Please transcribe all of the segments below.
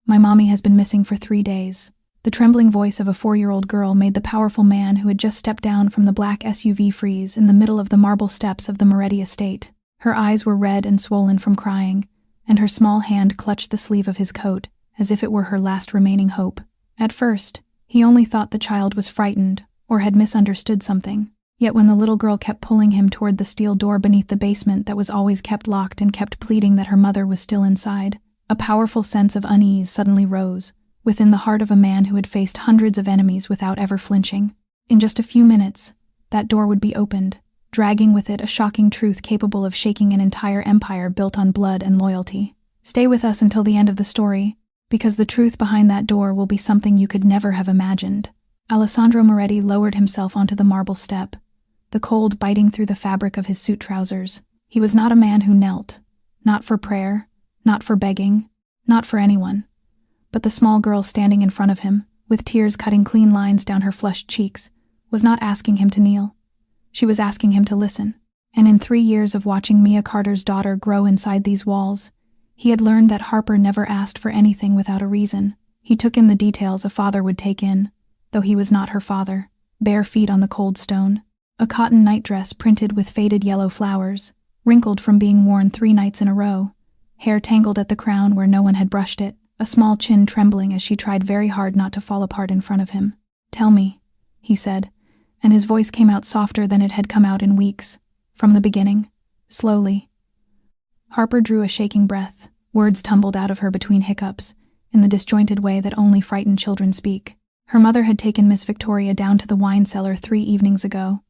My mommy has been missing for 3 days. The trembling voice of a 4-year-old girl made the powerful man who had just stepped down from the black SUV freeze in the middle of the marble steps of the Moretti estate. Her eyes were red and swollen from crying, and her small hand clutched the sleeve of his coat, as if it were her last remaining hope. At first, he only thought the child was frightened or had misunderstood something. Yet when the little girl kept pulling him toward the steel door beneath the basement that was always kept locked and kept pleading that her mother was still inside, a powerful sense of unease suddenly rose within the heart of a man who had faced hundreds of enemies without ever flinching. In just a few minutes, that door would be opened, dragging with it a shocking truth capable of shaking an entire empire built on blood and loyalty. Stay with us until the end of the story, because the truth behind that door will be something you could never have imagined. Alessandro Moretti lowered himself onto the marble step, the cold biting through the fabric of his suit trousers. He was not a man who knelt, not for prayer, not for begging, not for anyone. But the small girl standing in front of him, with tears cutting clean lines down her flushed cheeks, was not asking him to kneel. She was asking him to listen. And in 3 years of watching Mia Carter's daughter grow inside these walls, he had learned that Harper never asked for anything without a reason. He took in the details a father would take in, though he was not her father. Bare feet on the cold stone, a cotton nightdress printed with faded yellow flowers, wrinkled from being worn 3 nights in a row, hair tangled at the crown where no one had brushed it, a small chin trembling as she tried very hard not to fall apart in front of him. "Tell me," he said, and his voice came out softer than it had come out in weeks. "From the beginning, slowly." Harper drew a shaking breath. Words tumbled out of her between hiccups, in the disjointed way that only frightened children speak. Her mother had taken Miss Victoria down to the wine cellar 3 evenings ago.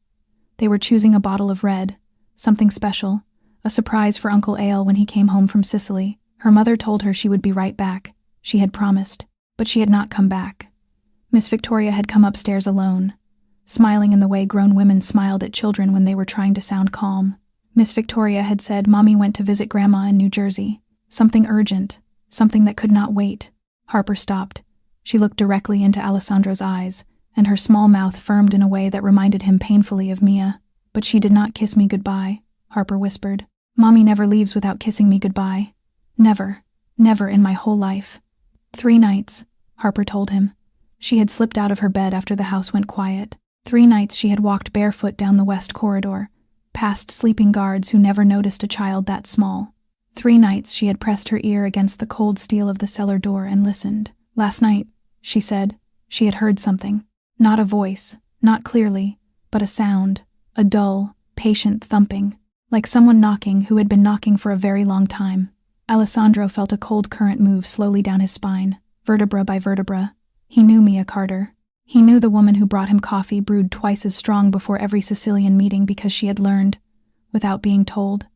They were choosing a bottle of red, something special, a surprise for Uncle Hale when he came home from Sicily. Her mother told her she would be right back. She had promised, but she had not come back. Miss Victoria had come upstairs alone, smiling in the way grown women smiled at children when they were trying to sound calm. Miss Victoria had said Mommy went to visit Grandma in New Jersey. Something urgent, something that could not wait. Harper stopped. She looked directly into Alessandro's eyes, and her small mouth firmed in a way that reminded him painfully of Mia. "But she did not kiss me goodbye," Harper whispered. "Mommy never leaves without kissing me goodbye. Never, never in my whole life." 3 nights, Harper told him. She had slipped out of her bed after the house went quiet. 3 nights she had walked barefoot down the west corridor, past sleeping guards who never noticed a child that small. 3 nights she had pressed her ear against the cold steel of the cellar door and listened. Last night, she said, she had heard something. Not a voice, not clearly, but a sound, a dull, patient thumping, like someone knocking who had been knocking for a very long time. Alessandro felt a cold current move slowly down his spine, vertebra by vertebra. He knew Mia Carter. He knew the woman who brought him coffee brewed twice as strong before every Sicilian meeting because she had learned, without being told,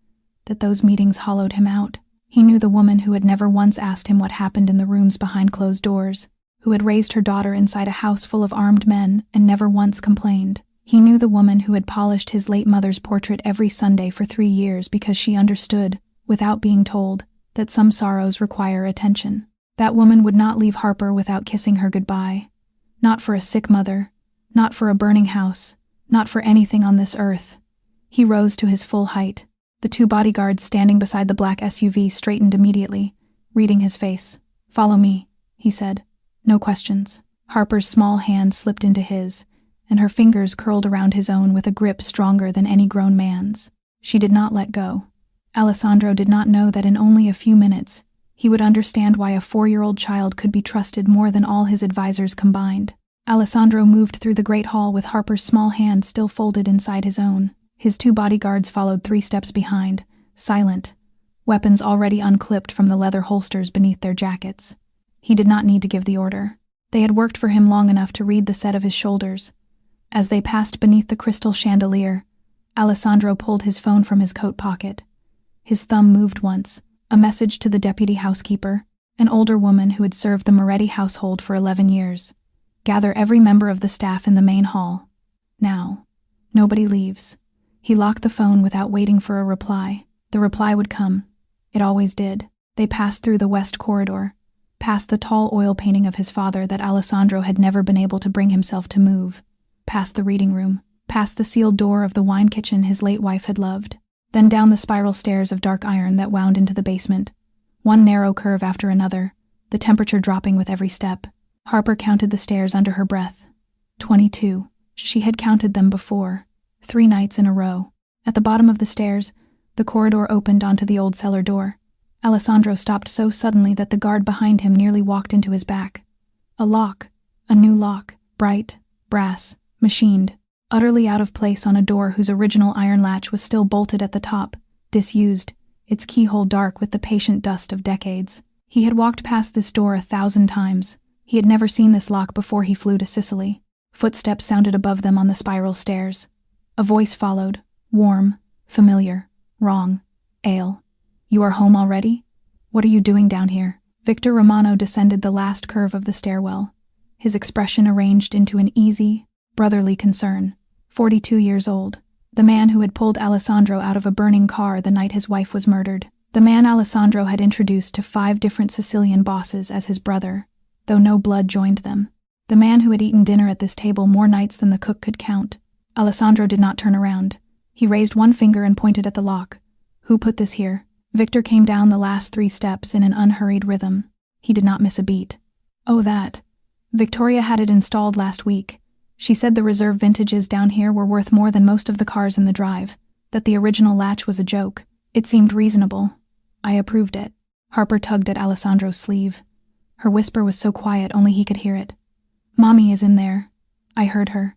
that those meetings hollowed him out. He knew the woman who had never once asked him what happened in the rooms behind closed doors, who had raised her daughter inside a house full of armed men and never once complained. He knew the woman who had polished his late mother's portrait every Sunday for 3 years because she understood, without being told, that some sorrows require attention. That woman would not leave Harper without kissing her goodbye. Not for a sick mother, not for a burning house, not for anything on this earth. He rose to his full height. The 2 bodyguards standing beside the black SUV straightened immediately, reading his face. "Follow me," he said. "No questions." Harper's small hand slipped into his, and her fingers curled around his own with a grip stronger than any grown man's. She did not let go. Alessandro did not know that in only a few minutes, he would understand why a 4-year-old child could be trusted more than all his advisors combined. Alessandro moved through the great hall with Harper's small hand still folded inside his own. His 2 bodyguards followed 3 steps behind, silent, weapons already unclipped from the leather holsters beneath their jackets. He did not need to give the order. They had worked for him long enough to read the set of his shoulders. As they passed beneath the crystal chandelier, Alessandro pulled his phone from his coat pocket. His thumb moved once, a message to the deputy housekeeper, an older woman who had served the Moretti household for 11 years. "Gather every member of the staff in the main hall. Now. Nobody leaves." He locked the phone without waiting for a reply. The reply would come. It always did. They passed through the west corridor, past the tall oil painting of his father that Alessandro had never been able to bring himself to move, past the reading room, past the sealed door of the wine kitchen his late wife had loved, then down the spiral stairs of dark iron that wound into the basement, one narrow curve after another, the temperature dropping with every step. Harper counted the stairs under her breath. 22. She had counted them before, 3 nights in a row. At the bottom of the stairs, the corridor opened onto the old cellar door. Alessandro stopped so suddenly that the guard behind him nearly walked into his back. A lock, a new lock, bright, brass, machined, utterly out of place on a door whose original iron latch was still bolted at the top, disused, its keyhole dark with the patient dust of decades. He had walked past this door 1,000 times. He had never seen this lock before he flew to Sicily. Footsteps sounded above them on the spiral stairs. A voice followed, warm, familiar, wrong. Hale. You are home already? What are you doing down here? Victor Romano descended the last curve of the stairwell, his expression arranged into an easy, brotherly concern. 42 years old. The man who had pulled Alessandro out of a burning car the night his wife was murdered. The man Alessandro had introduced to 5 different Sicilian bosses as his brother, though no blood joined them. The man who had eaten dinner at this table more nights than the cook could count. Alessandro did not turn around. He raised one finger and pointed at the lock. Who put this here? Victor came down the last 3 steps in an unhurried rhythm. He did not miss a beat. Oh, that. Victoria had it installed last week. She said the reserve vintages down here were worth more than most of the cars in the drive, that the original latch was a joke. It seemed reasonable. I approved it. Harper tugged at Alessandro's sleeve. Her whisper was so quiet only he could hear it. Mommy is in there. I heard her.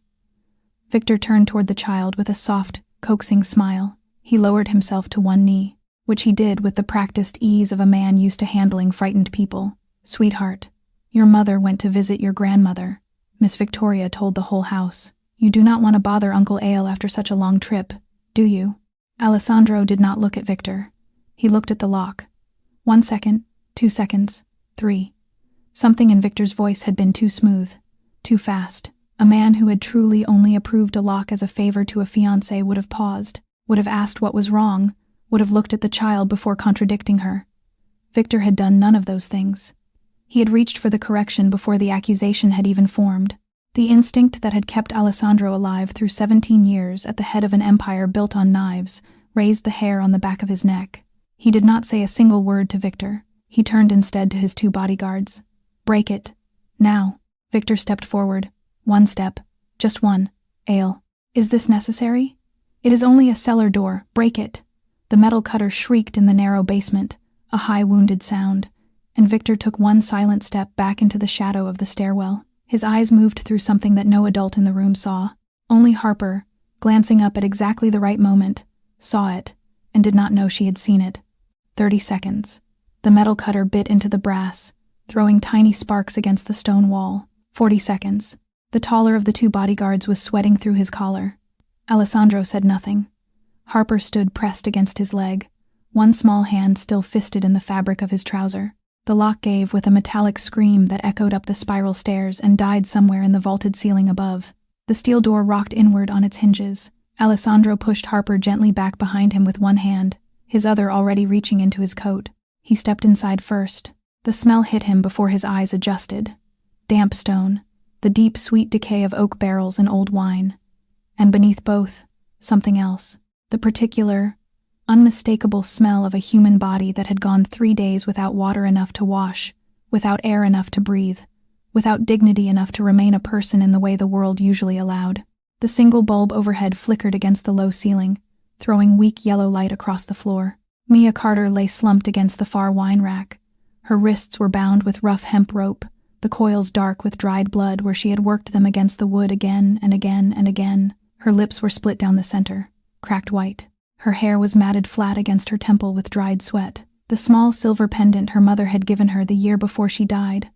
Victor turned toward the child with a soft, coaxing smile. He lowered himself to one knee, which he did with the practiced ease of a man used to handling frightened people. Sweetheart, your mother went to visit your grandmother. Miss Victoria told the whole house. You do not want to bother Uncle Hale after such a long trip, do you? Alessandro did not look at Victor. He looked at the lock. 1 second, 2 seconds, 3. Something in Victor's voice had been too smooth, too fast. A man who had truly only approved a lock as a favor to a fiancée would have paused, would have asked what was wrong, would have looked at the child before contradicting her. Victor had done none of those things. He had reached for the correction before the accusation had even formed. The instinct that had kept Alessandro alive through 17 years at the head of an empire built on knives raised the hair on the back of his neck. He did not say a single word to Victor. He turned instead to his 2 bodyguards. Break it. Now. Victor stepped forward. 1 step. Just 1. Hale. Is this necessary? It is only a cellar door. Break it. The metal cutter shrieked in the narrow basement, a high wounded sound, and Victor took 1 silent step back into the shadow of the stairwell. His eyes moved through something that no adult in the room saw. Only Harper, glancing up at exactly the right moment, saw it, and did not know she had seen it. 30 seconds. The metal cutter bit into the brass, throwing tiny sparks against the stone wall. 40 seconds. The taller of the 2 bodyguards was sweating through his collar. Alessandro said nothing. Harper stood pressed against his leg, 1 small hand still fisted in the fabric of his trouser. The lock gave with a metallic scream that echoed up the spiral stairs and died somewhere in the vaulted ceiling above. The steel door rocked inward on its hinges. Alessandro pushed Harper gently back behind him with 1 hand, his other already reaching into his coat. He stepped inside first. The smell hit him before his eyes adjusted. Damp stone, the deep, sweet decay of oak barrels and old wine. And beneath both, something else. The particular, unmistakable smell of a human body that had gone 3 days without water enough to wash, without air enough to breathe, without dignity enough to remain a person in the way the world usually allowed. The single bulb overhead flickered against the low ceiling, throwing weak yellow light across the floor. Mia Carter lay slumped against the far wine rack. Her wrists were bound with rough hemp rope, the coils dark with dried blood where she had worked them against the wood again and again and again. Her lips were split down the center, cracked white. Her hair was matted flat against her temple with dried sweat. The small silver pendant her mother had given her the year before she died,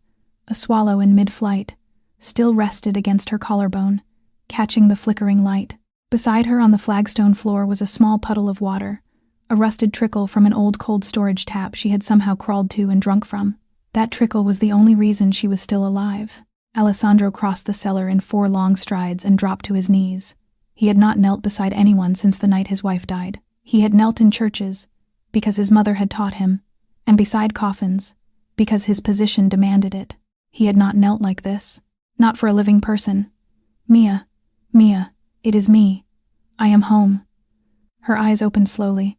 a swallow in mid-flight, still rested against her collarbone, catching the flickering light. Beside her on the flagstone floor was a small puddle of water, a rusted trickle from an old cold storage tap she had somehow crawled to and drunk from. That trickle was the only reason she was still alive. Alessandro crossed the cellar in 4 long strides and dropped to his knees. He had not knelt beside anyone since the night his wife died. He had knelt in churches, because his mother had taught him, and beside coffins, because his position demanded it. He had not knelt like this. Not for a living person. Mia, it is me. I am home. Her eyes opened slowly.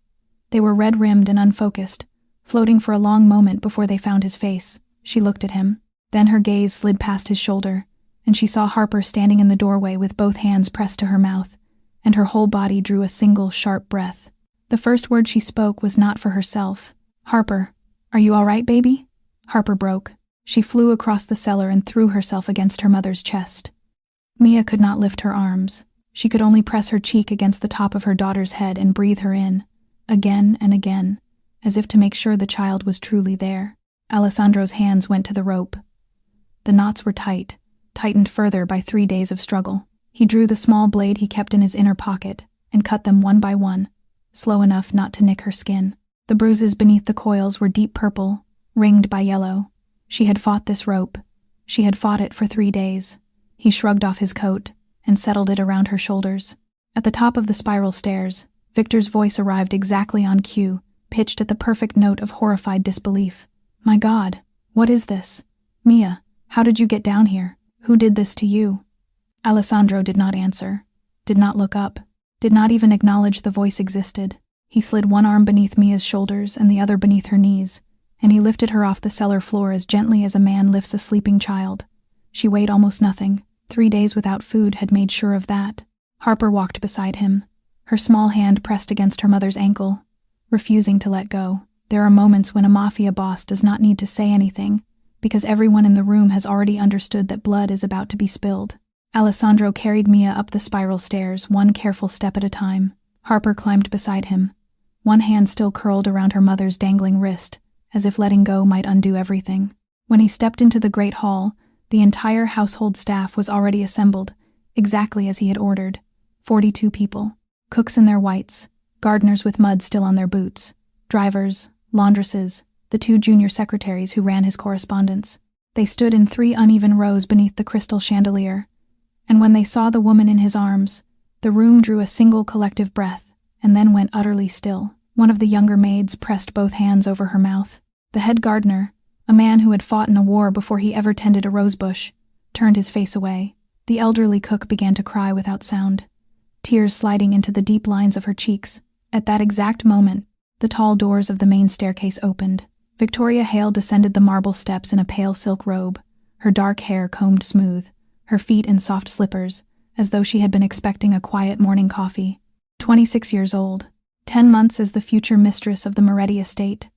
They were red-rimmed and unfocused, floating for a long moment before they found his face. She looked at him. Then her gaze slid past his shoulder, and she saw Harper standing in the doorway with both hands pressed to her mouth, and her whole body drew a single sharp breath. The first word she spoke was not for herself. "Harper, are you all right, baby?" Harper broke. She flew across the cellar and threw herself against her mother's chest. Mia could not lift her arms. She could only press her cheek against the top of her daughter's head and breathe her in, again and again, as if to make sure the child was truly there. Alessandro's hands went to the rope. The knots were tight, tightened further by 3 days of struggle. He drew the small blade he kept in his inner pocket and cut them one by one, slow enough not to nick her skin. The bruises beneath the coils were deep purple, ringed by yellow. She had fought this rope. She had fought it for 3 days. He shrugged off his coat and settled it around her shoulders. At the top of the spiral stairs, Victor's voice arrived exactly on cue, pitched at the perfect note of horrified disbelief. "My God, what is this? Mia, how did you get down here? Who did this to you?" Alessandro did not answer, did not look up, did not even acknowledge the voice existed. He slid one arm beneath Mia's shoulders and the other beneath her knees, and he lifted her off the cellar floor as gently as a man lifts a sleeping child. She weighed almost nothing. 3 days without food had made sure of that. Harper walked beside him, her small hand pressed against her mother's ankle, refusing to let go. There are moments when a mafia boss does not need to say anything, because everyone in the room has already understood that blood is about to be spilled. Alessandro carried Mia up the spiral stairs, one careful step at a time. Harper climbed beside him, one hand still curled around her mother's dangling wrist, as if letting go might undo everything. When he stepped into the great hall, the entire household staff was already assembled, exactly as he had ordered. 42 people. Cooks in their whites, gardeners with mud still on their boots, drivers, laundresses, the 2 junior secretaries who ran his correspondence. They stood in 3 uneven rows beneath the crystal chandelier, and when they saw the woman in his arms, the room drew a single collective breath, and then went utterly still. One of the younger maids pressed both hands over her mouth. The head gardener, a man who had fought in a war before he ever tended a rosebush, turned his face away. The elderly cook began to cry without sound, tears sliding into the deep lines of her cheeks. At that exact moment, the tall doors of the main staircase opened. Victoria Hale descended the marble steps in a pale silk robe, her dark hair combed smooth, her feet in soft slippers, as though she had been expecting a quiet morning coffee. 26 years old, 10 months as the future mistress of the Moretti estate.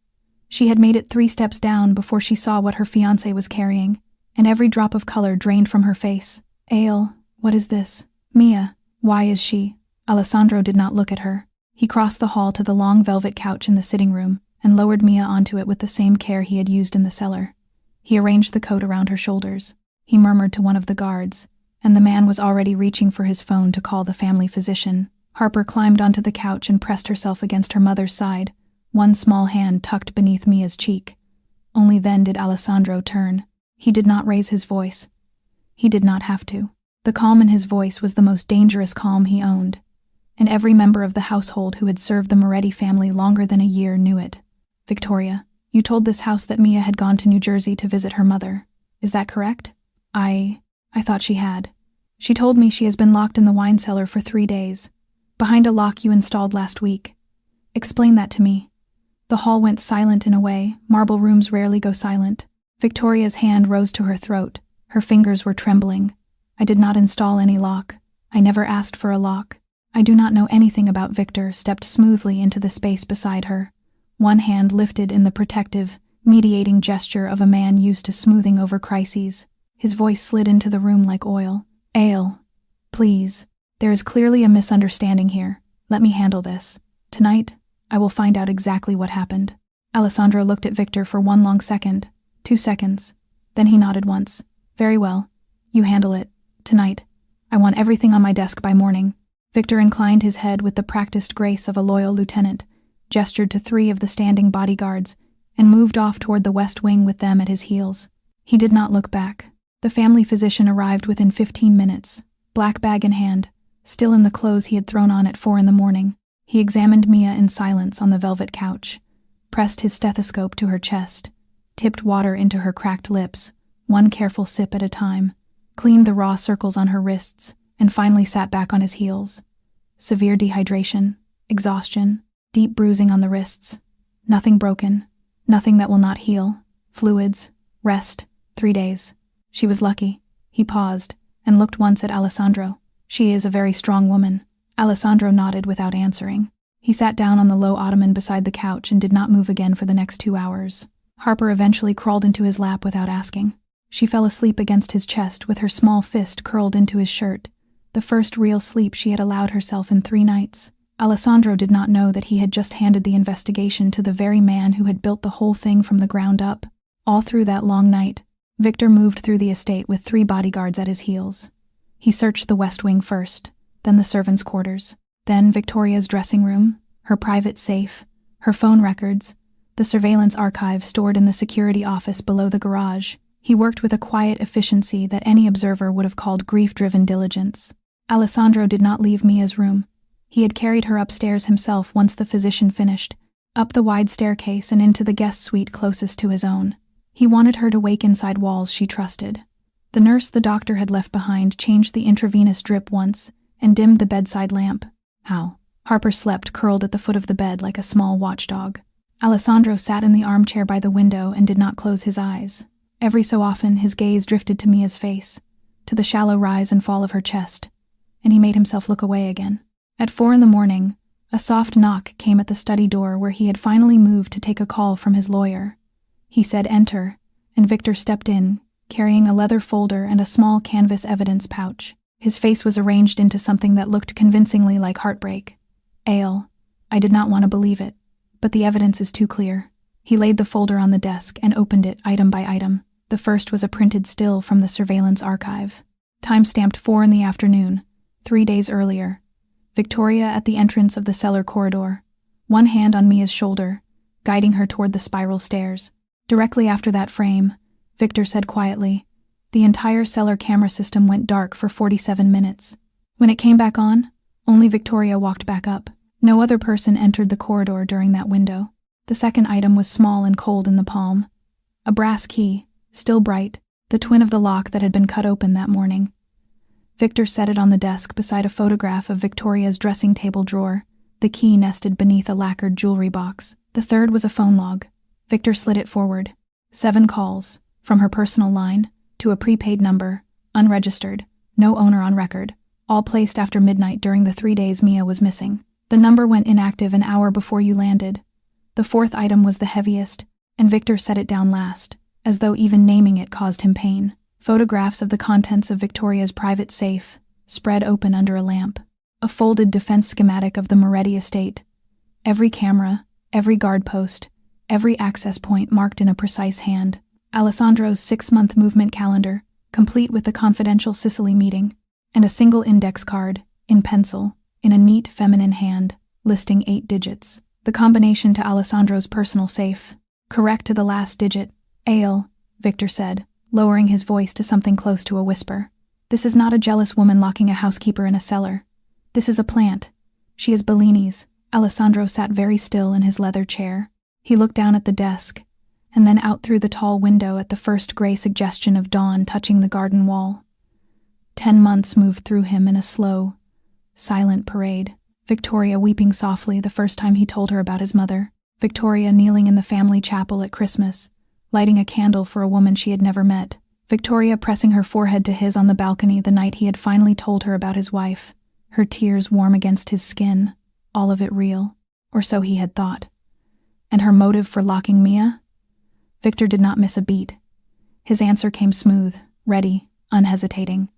She had made it 3 steps down before she saw what her fiancé was carrying, and every drop of color drained from her face. "Hale, what is this? Mia, why is she?" Alessandro did not look at her. He crossed the hall to the long velvet couch in the sitting room and lowered Mia onto it with the same care he had used in the cellar. He arranged the coat around her shoulders. He murmured to one of the guards, and the man was already reaching for his phone to call the family physician. Harper climbed onto the couch and pressed herself against her mother's side, one small hand tucked beneath Mia's cheek. Only then did Alessandro turn. He did not raise his voice. He did not have to. The calm in his voice was the most dangerous calm he owned, and every member of the household who had served the Moretti family longer than a year knew it. "Victoria, you told this house that Mia had gone to New Jersey to visit her mother. Is that correct?" I thought she had. She told me she has been locked in the wine cellar for 3 days, behind a lock you installed last week. Explain that to me." The hall went silent in a way marble rooms rarely go silent. Victoria's hand rose to her throat. Her fingers were trembling. "I did not install any lock. I never asked for a lock. I do not know anything about." Victor stepped smoothly into the space beside her, one hand lifted in the protective, mediating gesture of a man used to smoothing over crises. His voice slid into the room like oil. "Hale, please. There is clearly a misunderstanding here. Let me handle this. Tonight, I will find out exactly what happened." Alessandro looked at Victor for 1 long second, 2 seconds. Then he nodded once. "Very well. You handle it. Tonight. I want everything on my desk by morning." Victor inclined his head with the practiced grace of a loyal lieutenant, gestured to 3 of the standing bodyguards, and moved off toward the west wing with them at his heels. He did not look back. The family physician arrived within 15 minutes, black bag in hand, still in the clothes he had thrown on at 4 in the morning. He examined Mia in silence on the velvet couch, pressed his stethoscope to her chest, tipped water into her cracked lips, one careful sip at a time, cleaned the raw circles on her wrists, and finally sat back on his heels. Severe dehydration, exhaustion, deep bruising on the wrists. Nothing broken, nothing that will not heal. Fluids, Rest. 3 days. She was lucky. He paused, and looked once at Alessandro. She is a very strong woman. Alessandro nodded without answering. He sat down on the low ottoman beside the couch and did not move again for the next 2 hours. Harper eventually crawled into his lap without asking. She fell asleep against his chest with her small fist curled into his shirt, the first real sleep she had allowed herself in 3 nights. Alessandro did not know that he had just handed the investigation to the very man who had built the whole thing from the ground up. All through that long night, Victor moved through the estate with 3 bodyguards at his heels. He searched the west wing first, then the servants' quarters, then Victoria's dressing room, her private safe, her phone records, the surveillance archive stored in the security office below the garage. He worked with a quiet efficiency that any observer would have called grief-driven diligence. Alessandro did not leave Mia's room. He had carried her upstairs himself once the physician finished, up the wide staircase and into the guest suite closest to his own. He wanted her to wake inside walls she trusted. The nurse the doctor had left behind changed the intravenous drip once and dimmed the bedside lamp. How? Harper slept curled at the foot of the bed like a small watchdog. Alessandro sat in the armchair by the window and did not close his eyes. Every so often his gaze drifted to Mia's face, to the shallow rise and fall of her chest, and he made himself look away again. At 4 a.m, a soft knock came at the study door where he had finally moved to take a call from his lawyer. He said enter, and Victor stepped in, carrying a leather folder and a small canvas evidence pouch. His face was arranged into something that looked convincingly like heartbreak. Hale. I did not want to believe it, but the evidence is too clear. He laid the folder on the desk and opened it item by item. The first was a printed still from the surveillance archive. Time-stamped 4 p.m, 3 days earlier. Victoria at the entrance of the cellar corridor, one hand on Mia's shoulder, guiding her toward the spiral stairs. Directly after that frame, Victor said quietly, the entire cellar camera system went dark for 47 minutes. When it came back on, only Victoria walked back up. No other person entered the corridor during that window. The second item was small and cold in the palm. A brass key, still bright, the twin of the lock that had been cut open that morning. Victor set it on the desk beside a photograph of Victoria's dressing table drawer, the key nested beneath a lacquered jewelry box. The third was a phone log. Victor slid it forward. 7 calls, from her personal line, to a prepaid number, unregistered, no owner on record, all placed after midnight during the 3 days Mia was missing. The number went inactive an hour before you landed. The 4th item was the heaviest, and Victor set it down last, as though even naming it caused him pain. Photographs of the contents of Victoria's private safe, spread open under a lamp. A folded defense schematic of the Moretti estate. Every camera, every guard post, every access point marked in a precise hand. Alessandro's 6-month movement calendar, complete with the confidential Sicily meeting, and a single index card, in pencil, in a neat feminine hand, listing 8 digits. The combination to Alessandro's personal safe. Correct to the last digit. Hale, Victor said, lowering his voice to something close to a whisper. This is not a jealous woman locking a housekeeper in a cellar. This is a plant. She is Bellini's. Alessandro sat very still in his leather chair. He looked down at the desk, and then out through the tall window at the first gray suggestion of dawn touching the garden wall. 10 months moved through him in a slow, silent parade. Victoria weeping softly the first time he told her about his mother. Victoria kneeling in the family chapel at Christmas, lighting a candle for a woman she had never met. Victoria pressing her forehead to his on the balcony the night he had finally told her about his wife, her tears warm against his skin, all of it real, or so he had thought. And her motive for locking Mia? Victor did not miss a beat. His answer came smooth, ready, unhesitating.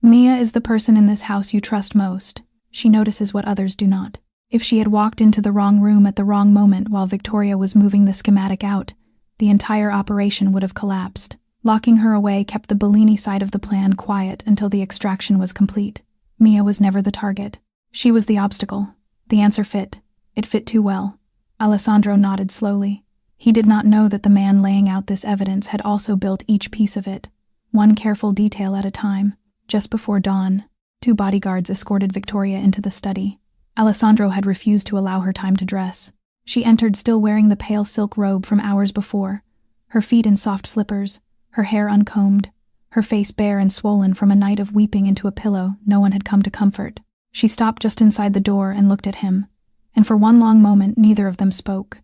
Mia is the person in this house you trust most. She notices what others do not. If she had walked into the wrong room at the wrong moment while Victoria was moving the schematic out, the entire operation would have collapsed. Locking her away kept the Bellini side of the plan quiet until the extraction was complete. Mia was never the target. She was the obstacle. The answer fit. It fit too well. Alessandro nodded slowly. He did not know that the man laying out this evidence had also built each piece of it, one careful detail at a time. Just before dawn, 2 bodyguards escorted Victoria into the study. Alessandro had refused to allow her time to dress. She entered still wearing the pale silk robe from hours before, her feet in soft slippers, her hair uncombed, her face bare and swollen from a night of weeping into a pillow no one had come to comfort. She stopped just inside the door and looked at him, and for one long moment neither of them spoke.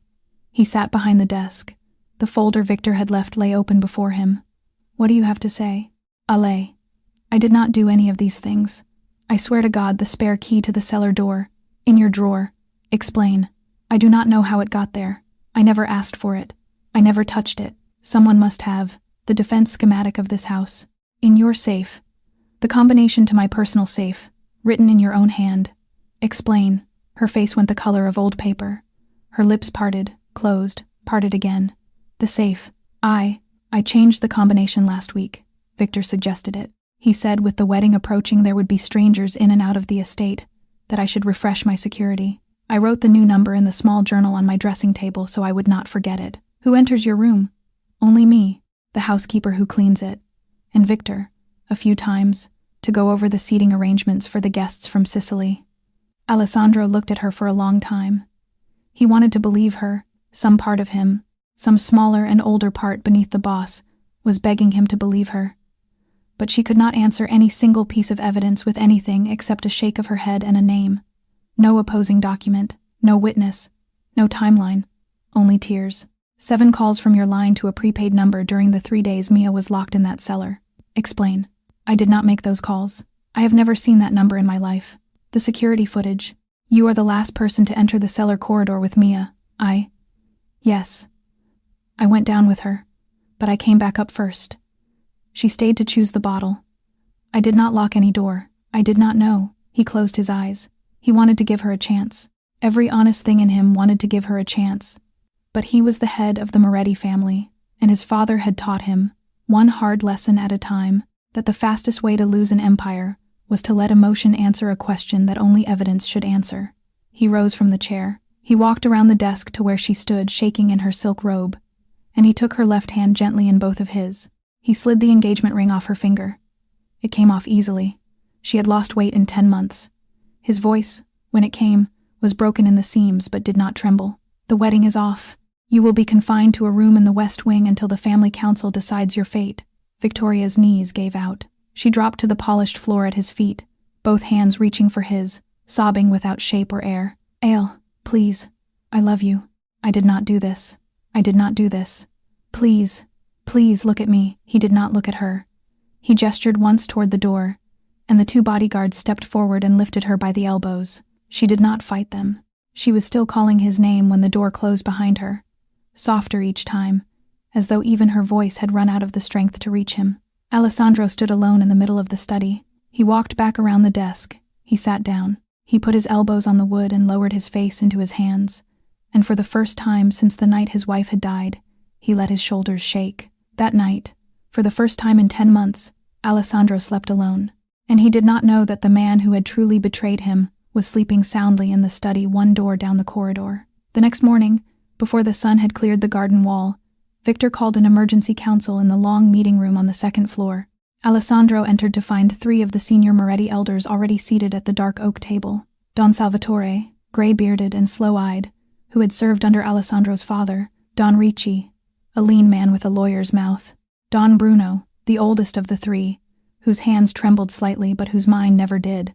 He sat behind the desk, The folder Victor had left lay open before him. "What do you have to say?" "Hale. I did not do any of these things. I swear to God the spare key to the cellar door, in your drawer. Explain. I do not know how it got there. I never asked for it. I never touched it. Someone must have. The defense schematic of this house. In your safe. The combination to my personal safe, written in your own hand. Explain." Her face went the color of old paper. Her lips parted, closed, parted again. "The safe. I changed the combination last week." Victor suggested it. He said with the wedding approaching there would be strangers in and out of the estate, that I should refresh my security. I wrote the new number in the small journal on my dressing table so I would not forget it. "Who enters your room?" "Only me, the housekeeper who cleans it, and Victor, a few times, to go over the seating arrangements for the guests from Sicily." Alessandro looked at her for a long time. He wanted to believe her. Some part of him, some smaller and older part beneath the boss, was begging him to believe her. But she could not answer any single piece of evidence with anything except a shake of her head and a name. No opposing document, no witness, no timeline, only tears. 7 calls from your line to a prepaid number during the 3 days Mia was locked in that cellar. Explain. "I did not make those calls. I have never seen that number in my life. The security footage. You are the last person to enter the cellar corridor with Mia. Yes. I went down with her, but I came back up first. She stayed to choose the bottle. I did not lock any door. I did not know." He closed his eyes. He wanted to give her a chance. Every honest thing in him wanted to give her a chance. But he was the head of the Moretti family, and his father had taught him, one hard lesson at a time, that the fastest way to lose an empire was to let emotion answer a question that only evidence should answer. He rose from the chair. He walked around the desk to where she stood shaking in her silk robe, and he took her left hand gently in both of his. He slid the engagement ring off her finger. It came off easily. She had lost weight in 10 months. His voice, when it came, was broken in the seams but did not tremble. "The wedding is off. You will be confined to a room in the West Wing until the family council decides your fate." Victoria's knees gave out. She dropped to the polished floor at his feet, both hands reaching for his, sobbing without shape or air. "Hale, please. I love you. I did not do this. I did not do this. Please. Please look at me." He did not look at her. He gestured once toward the door, and the 2 bodyguards stepped forward and lifted her by the elbows. She did not fight them. She was still calling his name when the door closed behind her, softer each time, as though even her voice had run out of the strength to reach him. Alessandro stood alone in the middle of the study. He walked back around the desk. He sat down. He put his elbows on the wood and lowered his face into his hands, and for the first time since the night his wife had died, he let his shoulders shake. That night, for the first time in 10 months, Alessandro slept alone, and he did not know that the man who had truly betrayed him was sleeping soundly in the study 1 door down the corridor. The next morning, before the sun had cleared the garden wall, Victor called an emergency council in the long meeting room on the 2nd floor. Alessandro entered to find 3 of the senior Moretti elders already seated at the dark oak table. Don Salvatore, gray-bearded and slow-eyed, who had served under Alessandro's father, Don Ricci, a lean man with a lawyer's mouth, Don Bruno, the oldest of the 3, whose hands trembled slightly but whose mind never did.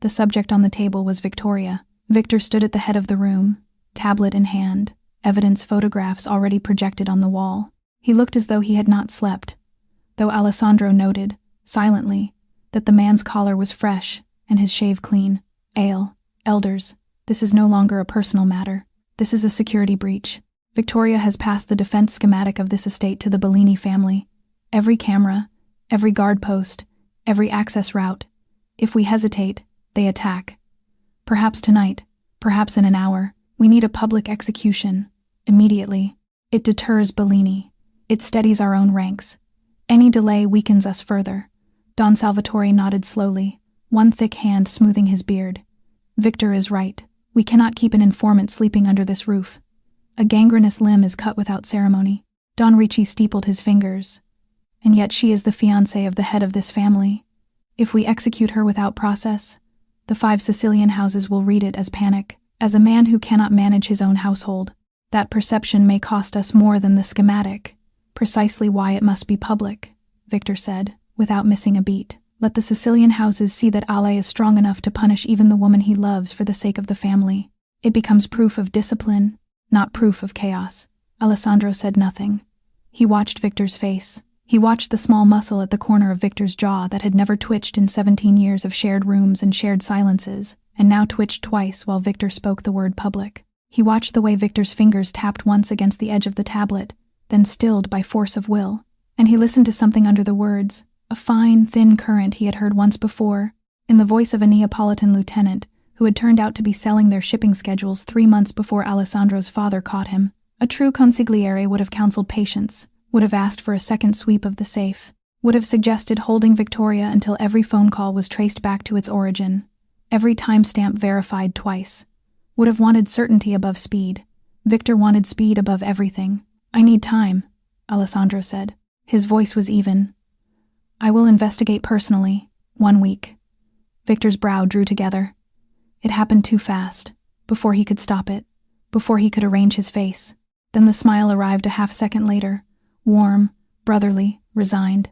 The subject on the table was Victoria. Victor stood at the head of the room, tablet in hand, evidence photographs already projected on the wall. He looked as though he had not slept, though Alessandro noted, silently, that the man's collar was fresh and his shave clean. "Hale, elders, this is no longer a personal matter. This is a security breach. Victoria has passed the defense schematic of this estate to the Bellini family. Every camera, every guard post, every access route. If we hesitate, they attack. Perhaps tonight, perhaps in an hour. We need a public execution, immediately. It deters Bellini. It steadies our own ranks. Any delay weakens us further." Don Salvatore nodded slowly, one thick hand smoothing his beard. "Victor is right. We cannot keep an informant sleeping under this roof. A gangrenous limb is cut without ceremony." Don Ricci steepled his fingers. "And yet she is the fiancée of the head of this family. If we execute her without process, the 5 Sicilian houses will read it as panic, as a man who cannot manage his own household. That perception may cost us more than the schematic. Precisely why it must be public," Victor said, without missing a beat. "Let the Sicilian houses see that Hale is strong enough to punish even the woman he loves for the sake of the family. It becomes proof of discipline, not proof of chaos." Alessandro said nothing. He watched Victor's face. He watched the small muscle at the corner of Victor's jaw that had never twitched in 17 years of shared rooms and shared silences, and now twitched twice while Victor spoke the word public. He watched the way Victor's fingers tapped once against the edge of the tablet, then stilled by force of will. And he listened to something under the words, a fine, thin current he had heard once before, in the voice of a Neapolitan lieutenant who had turned out to be selling their shipping schedules 3 months before Alessandro's father caught him. A true consigliere would have counseled patience, would have asked for a second sweep of the safe, would have suggested holding Victoria until every phone call was traced back to its origin, every timestamp verified twice, would have wanted certainty above speed. Victor wanted speed above everything. "I need time," Alessandro said. His voice was even. "I will investigate personally. 1 week." Victor's brow drew together. It happened too fast, before he could stop it, before he could arrange his face. Then the smile arrived a half-second later, warm, brotherly, resigned.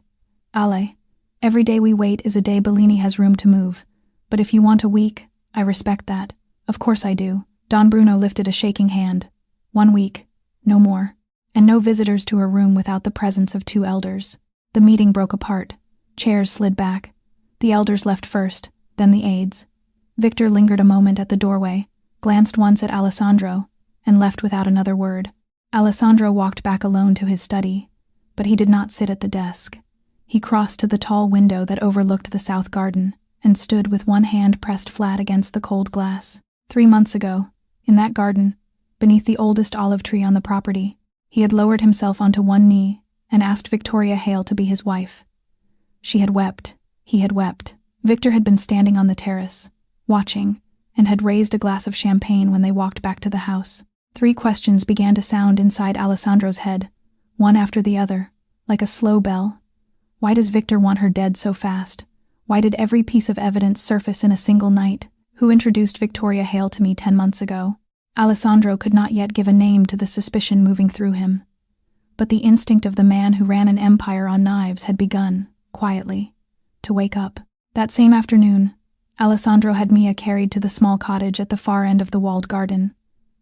"Ale, every day we wait is a day Bellini has room to move. But if you want a week, I respect that. Of course I do." Don Bruno lifted a shaking hand. 1 week, no more. And no visitors to her room without the presence of 2 elders. The meeting broke apart. Chairs slid back. The elders left first, then the aides. Victor lingered a moment at the doorway, glanced once at Alessandro, and left without another word. Alessandro walked back alone to his study, but he did not sit at the desk. He crossed to the tall window that overlooked the south garden, and stood with one hand pressed flat against the cold glass. 3 months ago, in that garden, beneath the oldest olive tree on the property, he had lowered himself onto one knee and asked Victoria Hale to be his wife. She had wept. He had wept. Victor had been standing on the terrace, watching, and had raised a glass of champagne when they walked back to the house. 3 questions began to sound inside Alessandro's head, one after the other, like a slow bell. Why does Victor want her dead so fast? Why did every piece of evidence surface in a single night? Who introduced Victoria Hale to me 10 months ago? Alessandro could not yet give a name to the suspicion moving through him. But the instinct of the man who ran an empire on knives had begun, quietly, to wake up. That same afternoon, Alessandro had Mia carried to the small cottage at the far end of the walled garden,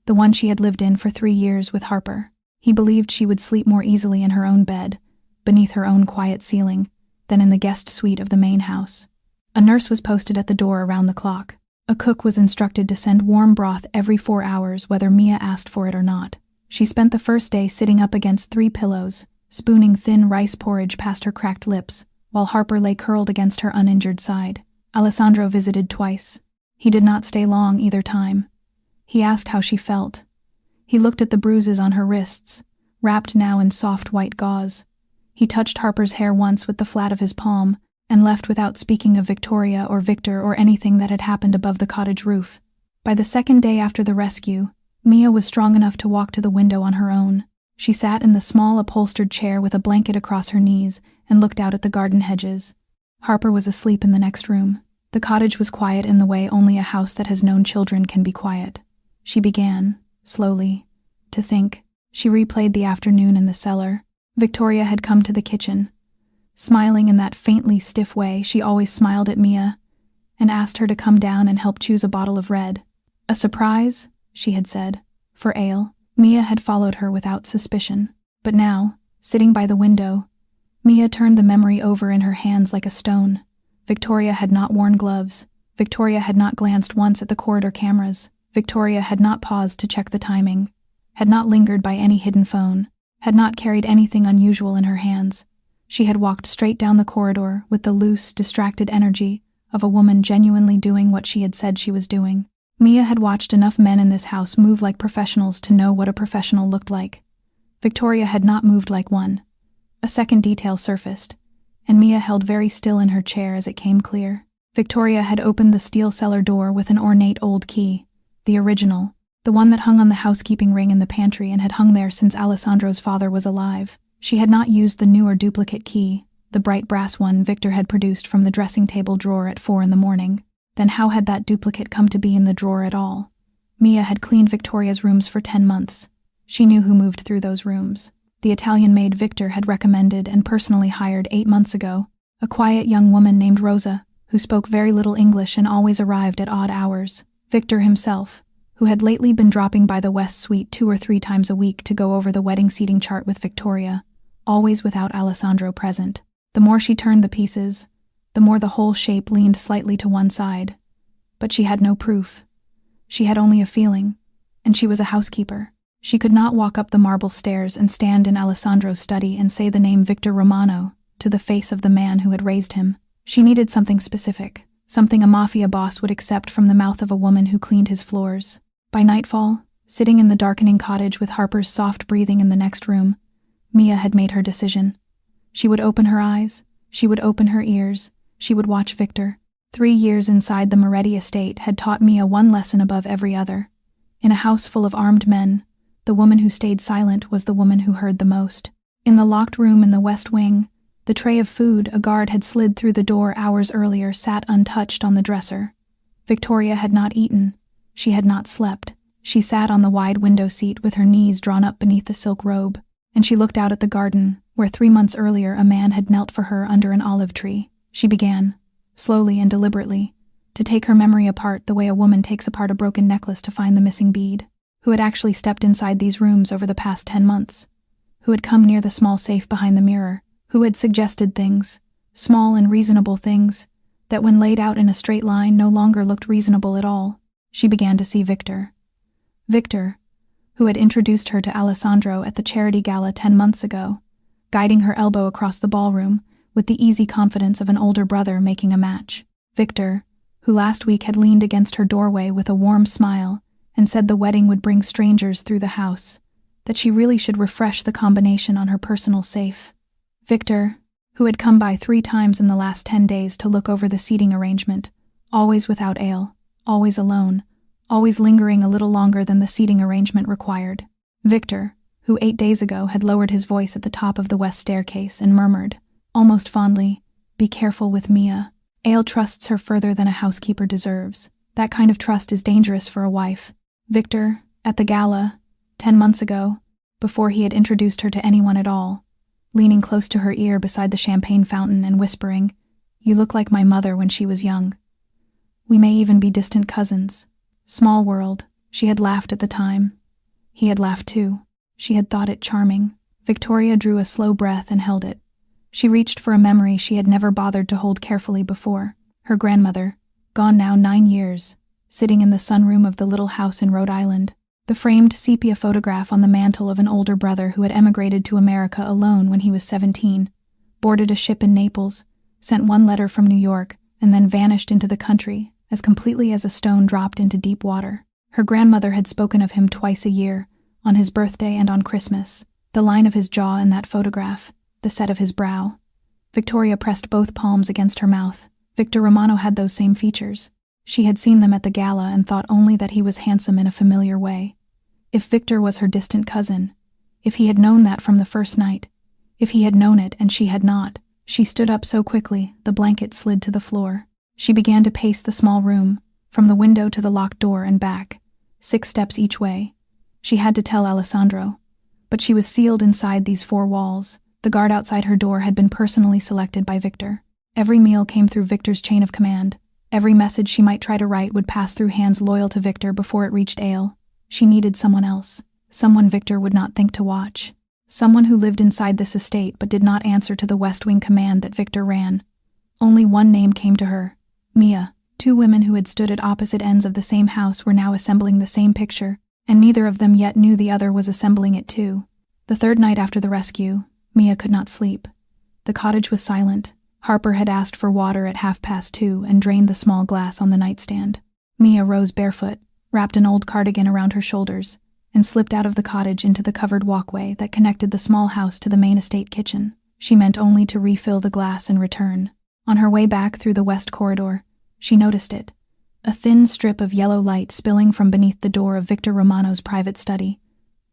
the one she had lived in for 3 years with Harper. He believed she would sleep more easily in her own bed, beneath her own quiet ceiling, than in the guest suite of the main house. A nurse was posted at the door around the clock. A cook was instructed to send warm broth every 4 hours whether Mia asked for it or not. She spent the first day sitting up against 3 pillows, spooning thin rice porridge past her cracked lips, while Harper lay curled against her uninjured side. Alessandro visited twice. He did not stay long either time. He asked how she felt. He looked at the bruises on her wrists, wrapped now in soft white gauze. He touched Harper's hair once with the flat of his palm, and left without speaking of Victoria or Victor or anything that had happened above the cottage roof. By the 2nd day after the rescue, Mia was strong enough to walk to the window on her own. She sat in the small upholstered chair with a blanket across her knees and looked out at the garden hedges. Harper was asleep in the next room. The cottage was quiet in the way only a house that has known children can be quiet. She began, slowly, to think. She replayed the afternoon in the cellar. Victoria had come to the kitchen. Smiling in that faintly stiff way she always smiled at Mia, and asked her to come down and help choose a bottle of red. "A surprise," she had said, "for Ale." Mia had followed her without suspicion. But now, sitting by the window, Mia turned the memory over in her hands like a stone. Victoria had not worn gloves. Victoria had not glanced once at the corridor cameras. Victoria had not paused to check the timing, had not lingered by any hidden phone, had not carried anything unusual in her hands. She had walked straight down the corridor with the loose, distracted energy of a woman genuinely doing what she had said she was doing. Mia had watched enough men in this house move like professionals to know what a professional looked like. Victoria had not moved like one. A second detail surfaced, and Mia held very still in her chair as it came clear. Victoria had opened the steel cellar door with an ornate old key, the original, the one that hung on the housekeeping ring in the pantry and had hung there since Alessandro's father was alive. She had not used the newer duplicate key, the bright brass one Victor had produced from the dressing table drawer at 4 a.m. Then how had that duplicate come to be in the drawer at all? Mia had cleaned Victoria's rooms for 10 months. She knew who moved through those rooms. The Italian maid Victor had recommended and personally hired 8 months ago, a quiet young woman named Rosa, who spoke very little English and always arrived at odd hours. Victor himself, who who had lately been dropping by the West Suite 2 or 3 times a week to go over the wedding seating chart with Victoria, always without Alessandro present. The more she turned the pieces, the more the whole shape leaned slightly to one side. But she had no proof. She had only a feeling, and she was a housekeeper. She could not walk up the marble stairs and stand in Alessandro's study and say the name Victor Romano to the face of the man who had raised him. She needed something specific, something a Mafia boss would accept from the mouth of a woman who cleaned his floors. By nightfall, sitting in the darkening cottage with Harper's soft breathing in the next room, Mia had made her decision. She would open her eyes, she would open her ears, she would watch Victor. 3 years inside the Moretti estate had taught Mia one lesson above every other. In a house full of armed men, the woman who stayed silent was the woman who heard the most. In the locked room in the West Wing, the tray of food a guard had slid through the door hours earlier sat untouched on the dresser. Victoria had not eaten. She had not slept. She sat on the wide window seat with her knees drawn up beneath the silk robe, and she looked out at the garden, where 3 months earlier a man had knelt for her under an olive tree. She began, slowly and deliberately, to take her memory apart the way a woman takes apart a broken necklace to find the missing bead. Who had actually stepped inside these rooms over the past 10 months? Who had come near the small safe behind the mirror? Who had suggested things, small and reasonable things, that when laid out in a straight line no longer looked reasonable at all? She began to see Victor. Victor, who had introduced her to Alessandro at the charity gala 10 months ago, guiding her elbow across the ballroom with the easy confidence of an older brother making a match. Victor, who last week had leaned against her doorway with a warm smile and said the wedding would bring strangers through the house, that she really should refresh the combination on her personal safe. Victor, who had come by 3 times in the last 10 days to look over the seating arrangement, always without Hale, always alone, always lingering a little longer than the seating arrangement required. Victor, who 8 days ago had lowered his voice at the top of the west staircase and murmured, almost fondly, "Be careful with Mia. Hale trusts her further than a housekeeper deserves. That kind of trust is dangerous for a wife." Victor, at the gala, 10 months ago, before he had introduced her to anyone at all, leaning close to her ear beside the champagne fountain and whispering, "You look like my mother when she was young. We may even be distant cousins." Small world, she had laughed at the time. He had laughed too. She had thought it charming. Victoria drew a slow breath and held it. She reached for a memory she had never bothered to hold carefully before. Her grandmother, gone now 9 years, sitting in the sunroom of the little house in Rhode Island. The framed sepia photograph on the mantel of an older brother who had emigrated to America alone when he was 17, boarded a ship in Naples, sent 1 letter from New York, and then vanished into the country as completely as a stone dropped into deep water. Her grandmother had spoken of him twice a year, on his birthday and on Christmas. The line of his jaw in that photograph, the set of his brow. Victoria pressed both palms against her mouth. Victor Romano had those same features. She had seen them at the gala and thought only that he was handsome in a familiar way. If Victor was her distant cousin, if he had known that from the first night, if he had known it and she had not, she stood up so quickly the blanket slid to the floor. She began to pace the small room, from the window to the locked door and back, 6 steps each way. She had to tell Alessandro, but she was sealed inside these 4 walls. The guard outside her door had been personally selected by Victor. Every meal came through Victor's chain of command. Every message she might try to write would pass through hands loyal to Victor before it reached Hale. She needed someone else, someone Victor would not think to watch. Someone who lived inside this estate but did not answer to the West Wing command that Victor ran. Only one name came to her, Mia. 2 women who had stood at opposite ends of the same house were now assembling the same picture, and neither of them yet knew the other was assembling it too. The 3rd night after the rescue, Mia could not sleep. The cottage was silent. Harper had asked for water at 2:30 and drained the small glass on the nightstand. Mia rose barefoot, wrapped an old cardigan around her shoulders, and slipped out of the cottage into the covered walkway that connected the small house to the main estate kitchen. She meant only to refill the glass and return. On her way back through the west corridor, she noticed it. A thin strip of yellow light spilling from beneath the door of Victor Romano's private study.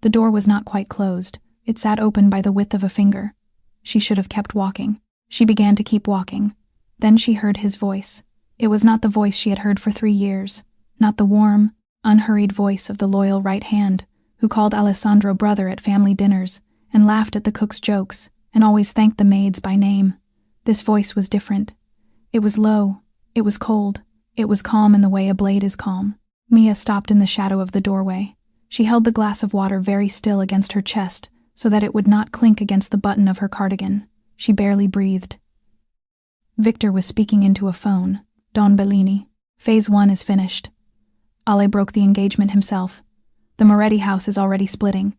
The door was not quite closed. It sat open by the width of a finger. She should have kept walking. She began to keep walking. Then she heard his voice. It was not the voice she had heard for 3 years, not the warm, unhurried voice of the loyal right hand who called Alessandro brother at family dinners and laughed at the cook's jokes and always thanked the maids by name. This voice was different. It was low. It was cold. It was calm in the way a blade is calm. Mia stopped in the shadow of the doorway. She held the glass of water very still against her chest so that it would not clink against the button of her cardigan. She barely breathed. Victor was speaking into a phone. Don Bellini. Phase 1 is finished. Hale broke the engagement himself. The Moretti house is already splitting.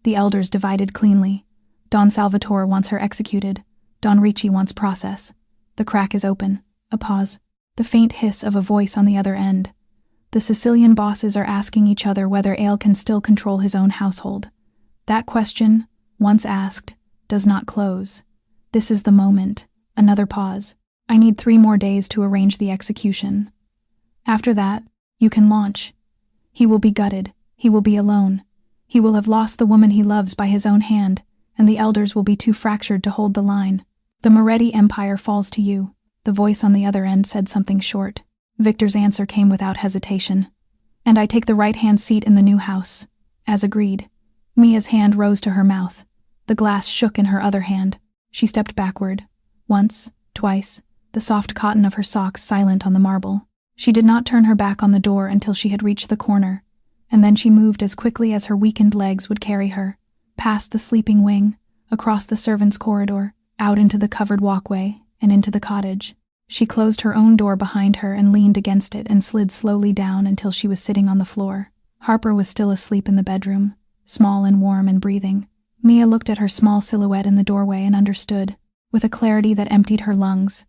The elders divided cleanly. Don Salvatore wants her executed. Don Ricci wants process. The crack is open. A pause. The faint hiss of a voice on the other end. The Sicilian bosses are asking each other whether Hale can still control his own household. That question, once asked, does not close. This is the moment. Another pause. I need 3 more days to arrange the execution. After that, you can launch. He will be gutted. He will be alone. He will have lost the woman he loves by his own hand, and the elders will be too fractured to hold the line. The Moretti Empire falls to you. The voice on the other end said something short. Victor's answer came without hesitation. And I take the right-hand seat in the new house. As agreed. Mia's hand rose to her mouth. The glass shook in her other hand. She stepped backward. Once, twice, the soft cotton of her socks silent on the marble. She did not turn her back on the door until she had reached the corner, and then she moved as quickly as her weakened legs would carry her, past the sleeping wing, across the servants' corridor, out into the covered walkway, and into the cottage. She closed her own door behind her and leaned against it and slid slowly down until she was sitting on the floor. Harper was still asleep in the bedroom, small and warm and breathing. Mia looked at her small silhouette in the doorway and understood, with a clarity that emptied her lungs,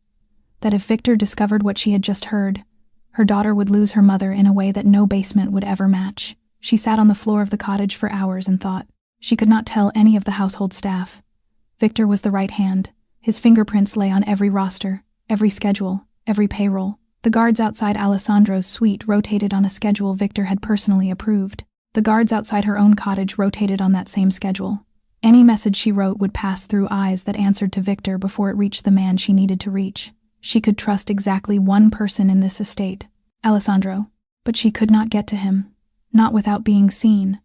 that if Victor discovered what she had just heard, her daughter would lose her mother in a way that no basement would ever match. She sat on the floor of the cottage for hours and thought. She could not tell any of the household staff. Victor was the right hand. His fingerprints lay on every roster, every schedule, every payroll. The guards outside Alessandro's suite rotated on a schedule Victor had personally approved. The guards outside her own cottage rotated on that same schedule. Any message she wrote would pass through eyes that answered to Victor before it reached the man she needed to reach. She could trust exactly one person in this estate, Alessandro, but she could not get to him, not without being seen.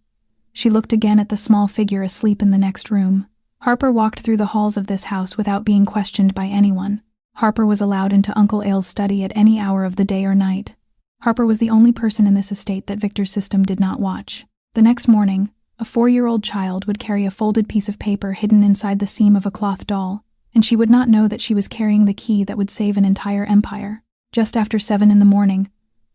She looked again at the small figure asleep in the next room. Harper walked through the halls of this house without being questioned by anyone. Harper was allowed into Uncle Hale's study at any hour of the day or night. Harper was the only person in this estate that Victor's system did not watch. The next morning, a 4-year-old child would carry a folded piece of paper hidden inside the seam of a cloth doll, and she would not know that she was carrying the key that would save an entire empire. Just after 7 in the morning,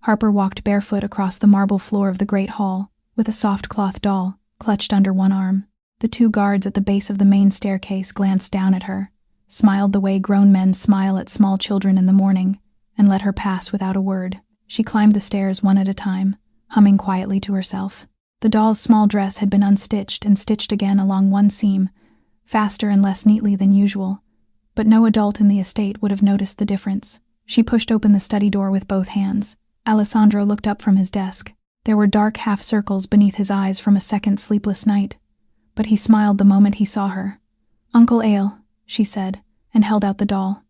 Harper walked barefoot across the marble floor of the great hall, with a soft cloth doll, clutched under one arm. The 2 guards at the base of the main staircase glanced down at her, smiled the way grown men smile at small children in the morning, and let her pass without a word. She climbed the stairs one at a time, humming quietly to herself. The doll's small dress had been unstitched and stitched again along one seam, faster and less neatly than usual, but no adult in the estate would have noticed the difference. She pushed open the study door with both hands. Alessandro looked up from his desk. There were dark half-circles beneath his eyes from a second sleepless night, but he smiled the moment he saw her. "Uncle Hale," she said, and held out the doll.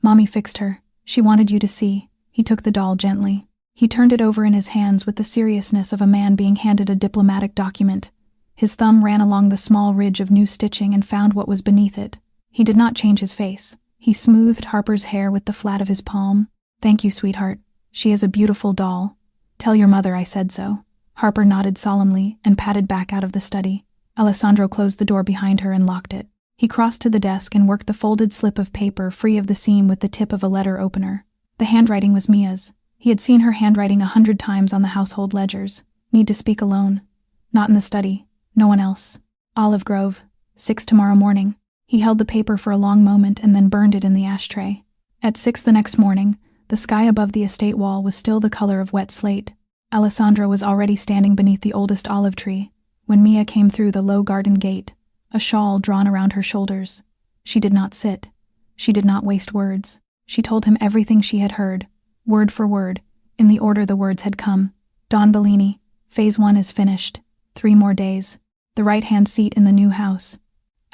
"Mommy fixed her. She wanted you to see." He took the doll gently. He turned it over in his hands with the seriousness of a man being handed a diplomatic document. His thumb ran along the small ridge of new stitching and found what was beneath it. He did not change his face. He smoothed Harper's hair with the flat of his palm. "Thank you, sweetheart. She is a beautiful doll. Tell your mother I said so." Harper nodded solemnly and padded back out of the study. Alessandro closed the door behind her and locked it. He crossed to the desk and worked the folded slip of paper free of the seam with the tip of a letter opener. The handwriting was Mia's. He had seen her handwriting 100 times on the household ledgers. "Need to speak alone. Not in the study. No one else. Olive Grove. 6 tomorrow morning." He held the paper for a long moment and then burned it in the ashtray. At 6 the next morning, the sky above the estate wall was still the color of wet slate. Alessandro was already standing beneath the oldest olive tree when Mia came through the low garden gate, a shawl drawn around her shoulders. She did not sit. She did not waste words. She told him everything she had heard, word for word, in the order the words had come. "Don Bellini, Phase 1 is finished. 3 more days. The right-hand seat in the new house."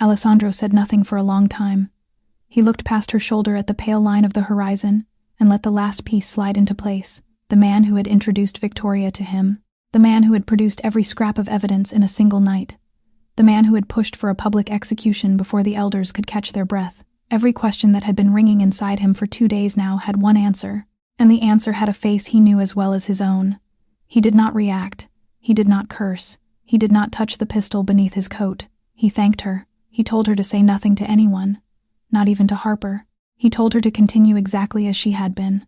Alessandro said nothing for a long time. He looked past her shoulder at the pale line of the horizon and let the last piece slide into place. The man who had introduced Victoria to him. The man who had produced every scrap of evidence in a single night. The man who had pushed for a public execution before the elders could catch their breath. Every question that had been ringing inside him for 2 days now had one answer, and the answer had a face he knew as well as his own. He did not react. He did not curse. He did not touch the pistol beneath his coat. He thanked her. He told her to say nothing to anyone, not even to Harper. He told her to continue exactly as she had been,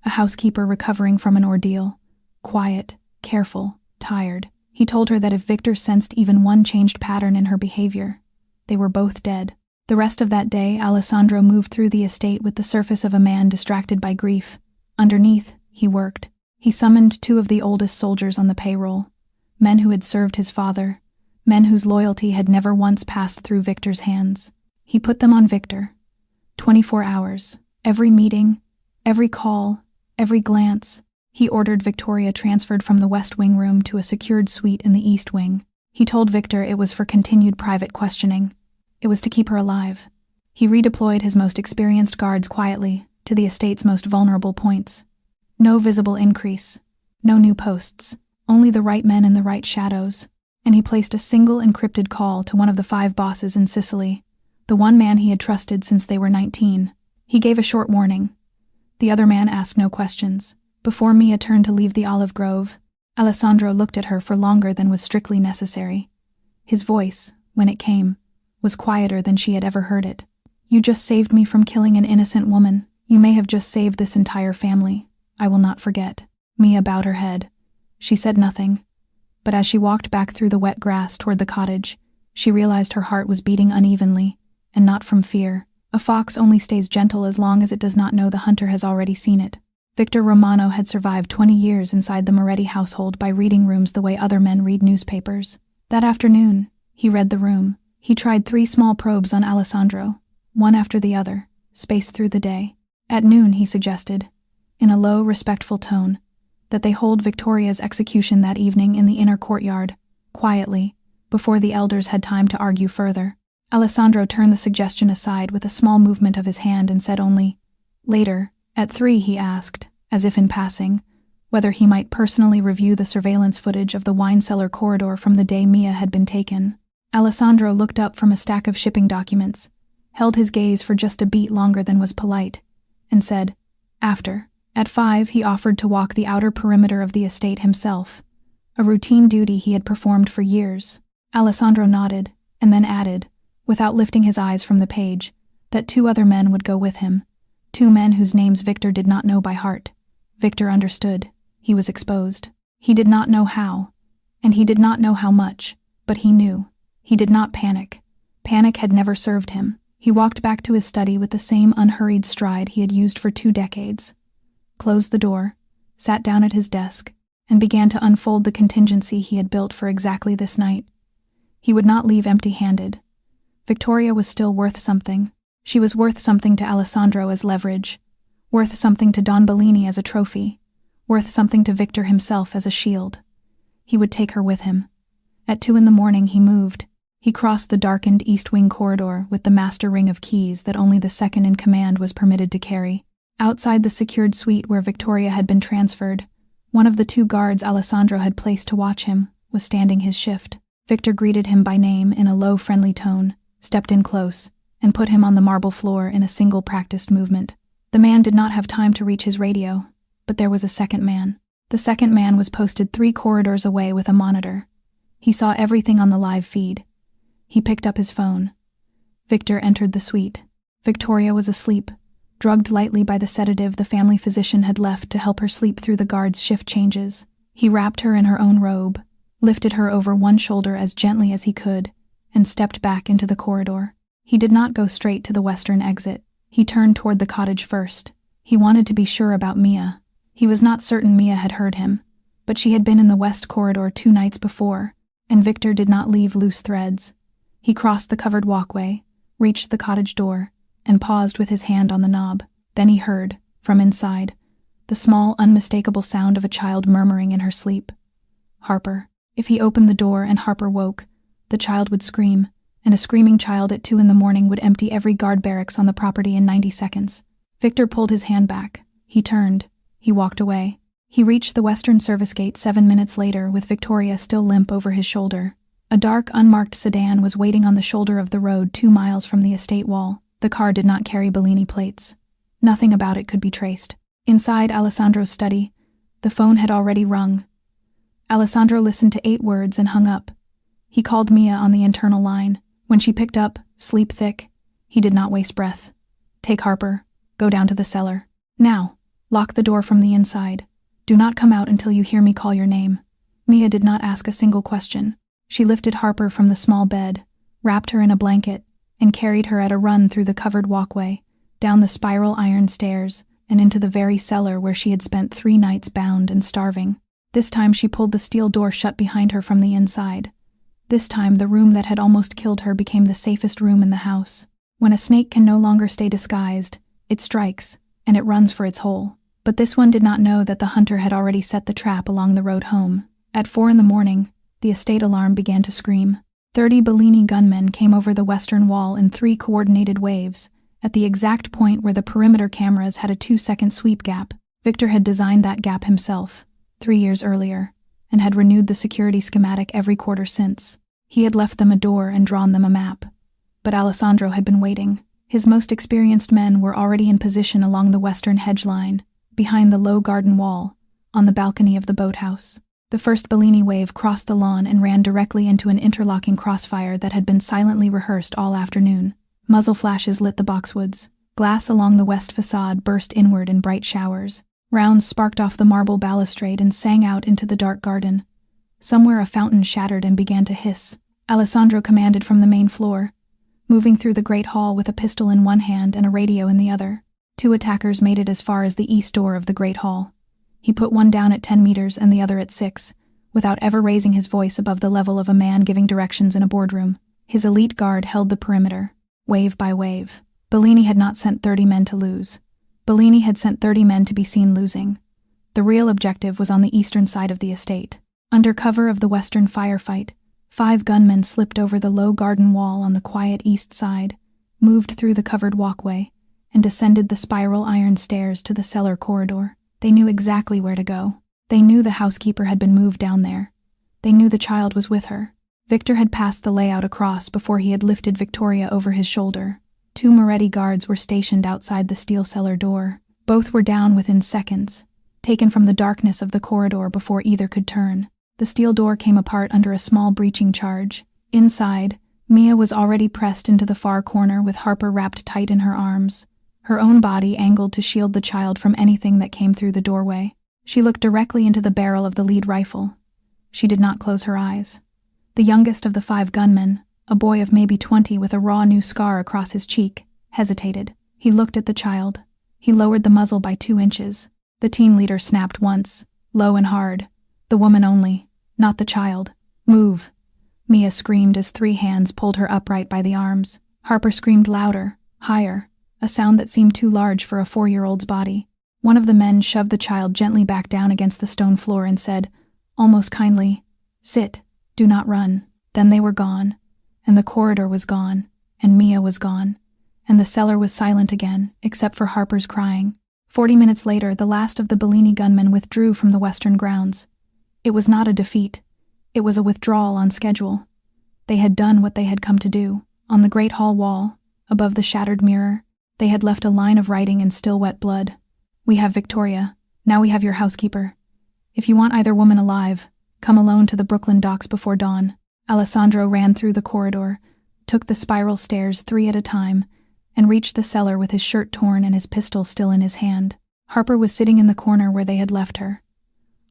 a housekeeper recovering from an ordeal, quiet, careful, tired. He told her that if Victor sensed even one changed pattern in her behavior, they were both dead. The rest of that day, Alessandro moved through the estate with the surface of a man distracted by grief. Underneath, he worked. He summoned 2 of the oldest soldiers on the payroll, men who had served his father, men whose loyalty had never once passed through Victor's hands. He put them on Victor. 24 hours, every meeting, every call, every glance. He ordered Victoria transferred from the West Wing room to a secured suite in the East Wing. He told Victor it was for continued private questioning. It was to keep her alive. He redeployed his most experienced guards quietly to the estate's most vulnerable points. No visible increase, no new posts, only the right men in the right shadows, and he placed a single encrypted call to one of the 5 bosses in Sicily, the one man he had trusted since they were 19. He gave a short warning. The other man asked no questions. Before Mia turned to leave the olive grove, Alessandro looked at her for longer than was strictly necessary. His voice, when it came, was quieter than she had ever heard it. "You just saved me from killing an innocent woman. You may have just saved this entire family. I will not forget." Mia bowed her head. She said nothing, but as she walked back through the wet grass toward the cottage, she realized her heart was beating unevenly, and not from fear. A fox only stays gentle as long as it does not know the hunter has already seen it. Victor Romano had survived 20 years inside the Moretti household by reading rooms the way other men read newspapers. That afternoon, he read the room. He tried 3 small probes on Alessandro, one after the other, spaced through the day. At noon, he suggested, in a low, respectful tone, that they hold Victoria's execution that evening in the inner courtyard, quietly, before the elders had time to argue further. Alessandro turned the suggestion aside with a small movement of his hand and said only, "Later, at 3, he asked, as if in passing, whether he might personally review the surveillance footage of the wine cellar corridor from the day Mia had been taken. Alessandro looked up from a stack of shipping documents, held his gaze for just a beat longer than was polite, and said, "After." At 5, he offered to walk the outer perimeter of the estate himself, a routine duty he had performed for years. Alessandro nodded, and then added, without lifting his eyes from the page, that 2 other men would go with him, 2 men whose names Victor did not know by heart. Victor understood. He was exposed. He did not know how, and he did not know how much, but he knew. He did not panic. Panic had never served him. He walked back to his study with the same unhurried stride he had used for 2 decades, closed the door, sat down at his desk, and began to unfold the contingency he had built for exactly this night. He would not leave empty-handed. Victoria was still worth something. She was worth something to Alessandro as leverage, worth something to Don Bellini as a trophy, worth something to Victor himself as a shield. He would take her with him. At 2 in the morning he moved. He crossed the darkened East Wing corridor with the master ring of keys that only the second in command was permitted to carry. Outside the secured suite where Victoria had been transferred, one of the 2 guards Alessandro had placed to watch him was standing his shift. Victor greeted him by name in a low, friendly tone, stepped in close, and put him on the marble floor in a single practiced movement. The man did not have time to reach his radio, but there was a second man. The second man was posted 3 corridors away with a monitor. He saw everything on the live feed. He picked up his phone. Victor entered the suite. Victoria was asleep, drugged lightly by the sedative the family physician had left to help her sleep through the guard's shift changes. He wrapped her in her own robe, lifted her over one shoulder as gently as he could, and stepped back into the corridor. He did not go straight to the western exit. He turned toward the cottage first. He wanted to be sure about Mia. He was not certain Mia had heard him, but she had been in the west corridor 2 nights before, and Victor did not leave loose threads. He crossed the covered walkway, reached the cottage door, and paused with his hand on the knob. Then he heard, from inside, the small, unmistakable sound of a child murmuring in her sleep. Harper. If he opened the door and Harper woke, the child would scream, and a screaming child at 2 in the morning would empty every guard barracks on the property in 90 seconds. Victor pulled his hand back. He turned. He walked away. He reached the western service gate 7 minutes later with Victoria still limp over his shoulder. A dark, unmarked sedan was waiting on the shoulder of the road 2 miles from the estate wall. The car did not carry Bellini plates. Nothing about it could be traced. Inside Alessandro's study, the phone had already rung. Alessandro listened to 8 words and hung up. He called Mia on the internal line. When she picked up, sleep thick, he did not waste breath. Take Harper. Go down to the cellar. Now. Lock the door from the inside. Do not come out until you hear me call your name. Mia did not ask a single question. She lifted Harper from the small bed, wrapped her in a blanket, and carried her at a run through the covered walkway, down the spiral iron stairs, and into the very cellar where she had spent 3 nights bound and starving. This time she pulled the steel door shut behind her from the inside. This time the room that had almost killed her became the safest room in the house. When a snake can no longer stay disguised, it strikes, and it runs for its hole. But this one did not know that the hunter had already set the trap along the road home. At 4 a.m, the estate alarm began to scream. 30 Bellini gunmen came over the western wall in 3 coordinated waves, at the exact point where the perimeter cameras had a 2-second sweep gap. Victor had designed that gap himself, 3 years earlier, and had renewed the security schematic every quarter since. He had left them a door and drawn them a map. But Alessandro had been waiting. His most experienced men were already in position along the western hedge line, behind the low garden wall, on the balcony of the boathouse. The first Bellini wave crossed the lawn and ran directly into an interlocking crossfire that had been silently rehearsed all afternoon. Muzzle flashes lit the boxwoods. Glass along the west facade burst inward in bright showers. Rounds sparked off the marble balustrade and sang out into the dark garden. Somewhere a fountain shattered and began to hiss. Alessandro commanded from the main floor, moving through the great hall with a pistol in one hand and a radio in the other. 2 attackers made it as far as the east door of the great hall. He put one down at 10 meters and the other at 6, without ever raising his voice above the level of a man giving directions in a boardroom. His elite guard held the perimeter, wave by wave. Bellini had not sent 30 men to lose. Bellini had sent 30 men to be seen losing. The real objective was on the eastern side of the estate. Under cover of the western firefight, 5 gunmen slipped over the low garden wall on the quiet east side, moved through the covered walkway, and descended the spiral iron stairs to the cellar corridor. They knew exactly where to go. They knew the housekeeper had been moved down there. They knew the child was with her. Victor had passed the layout across before he had lifted Victoria over his shoulder. 2 Moretti guards were stationed outside the steel cellar door. Both were down within seconds, taken from the darkness of the corridor before either could turn. The steel door came apart under a small breaching charge. Inside, Mia was already pressed into the far corner with Harper wrapped tight in her arms, her own body angled to shield the child from anything that came through the doorway. She looked directly into the barrel of the lead rifle. She did not close her eyes. The youngest of the 5 gunmen, a boy of maybe 20 with a raw new scar across his cheek, hesitated. He looked at the child. He lowered the muzzle by 2 inches. The team leader snapped once, low and hard. The woman only, not the child. Move! Mia screamed as 3 hands pulled her upright by the arms. Harper screamed louder, higher, a sound that seemed too large for a 4-year-old's body. One of the men shoved the child gently back down against the stone floor and said, almost kindly, "Sit, do not run." Then they were gone, and the corridor was gone, and Mia was gone, and the cellar was silent again, except for Harper's crying. 40 minutes later, the last of the Bellini gunmen withdrew from the western grounds. It was not a defeat. It was a withdrawal on schedule. They had done what they had come to do. On the great hall wall, above the shattered mirror, they had left a line of writing in still wet blood. "We have Victoria. Now we have your housekeeper. If you want either woman alive, come alone to the Brooklyn docks before dawn." Alessandro ran through the corridor, took the spiral stairs 3 at a time, and reached the cellar with his shirt torn and his pistol still in his hand. Harper was sitting in the corner where they had left her,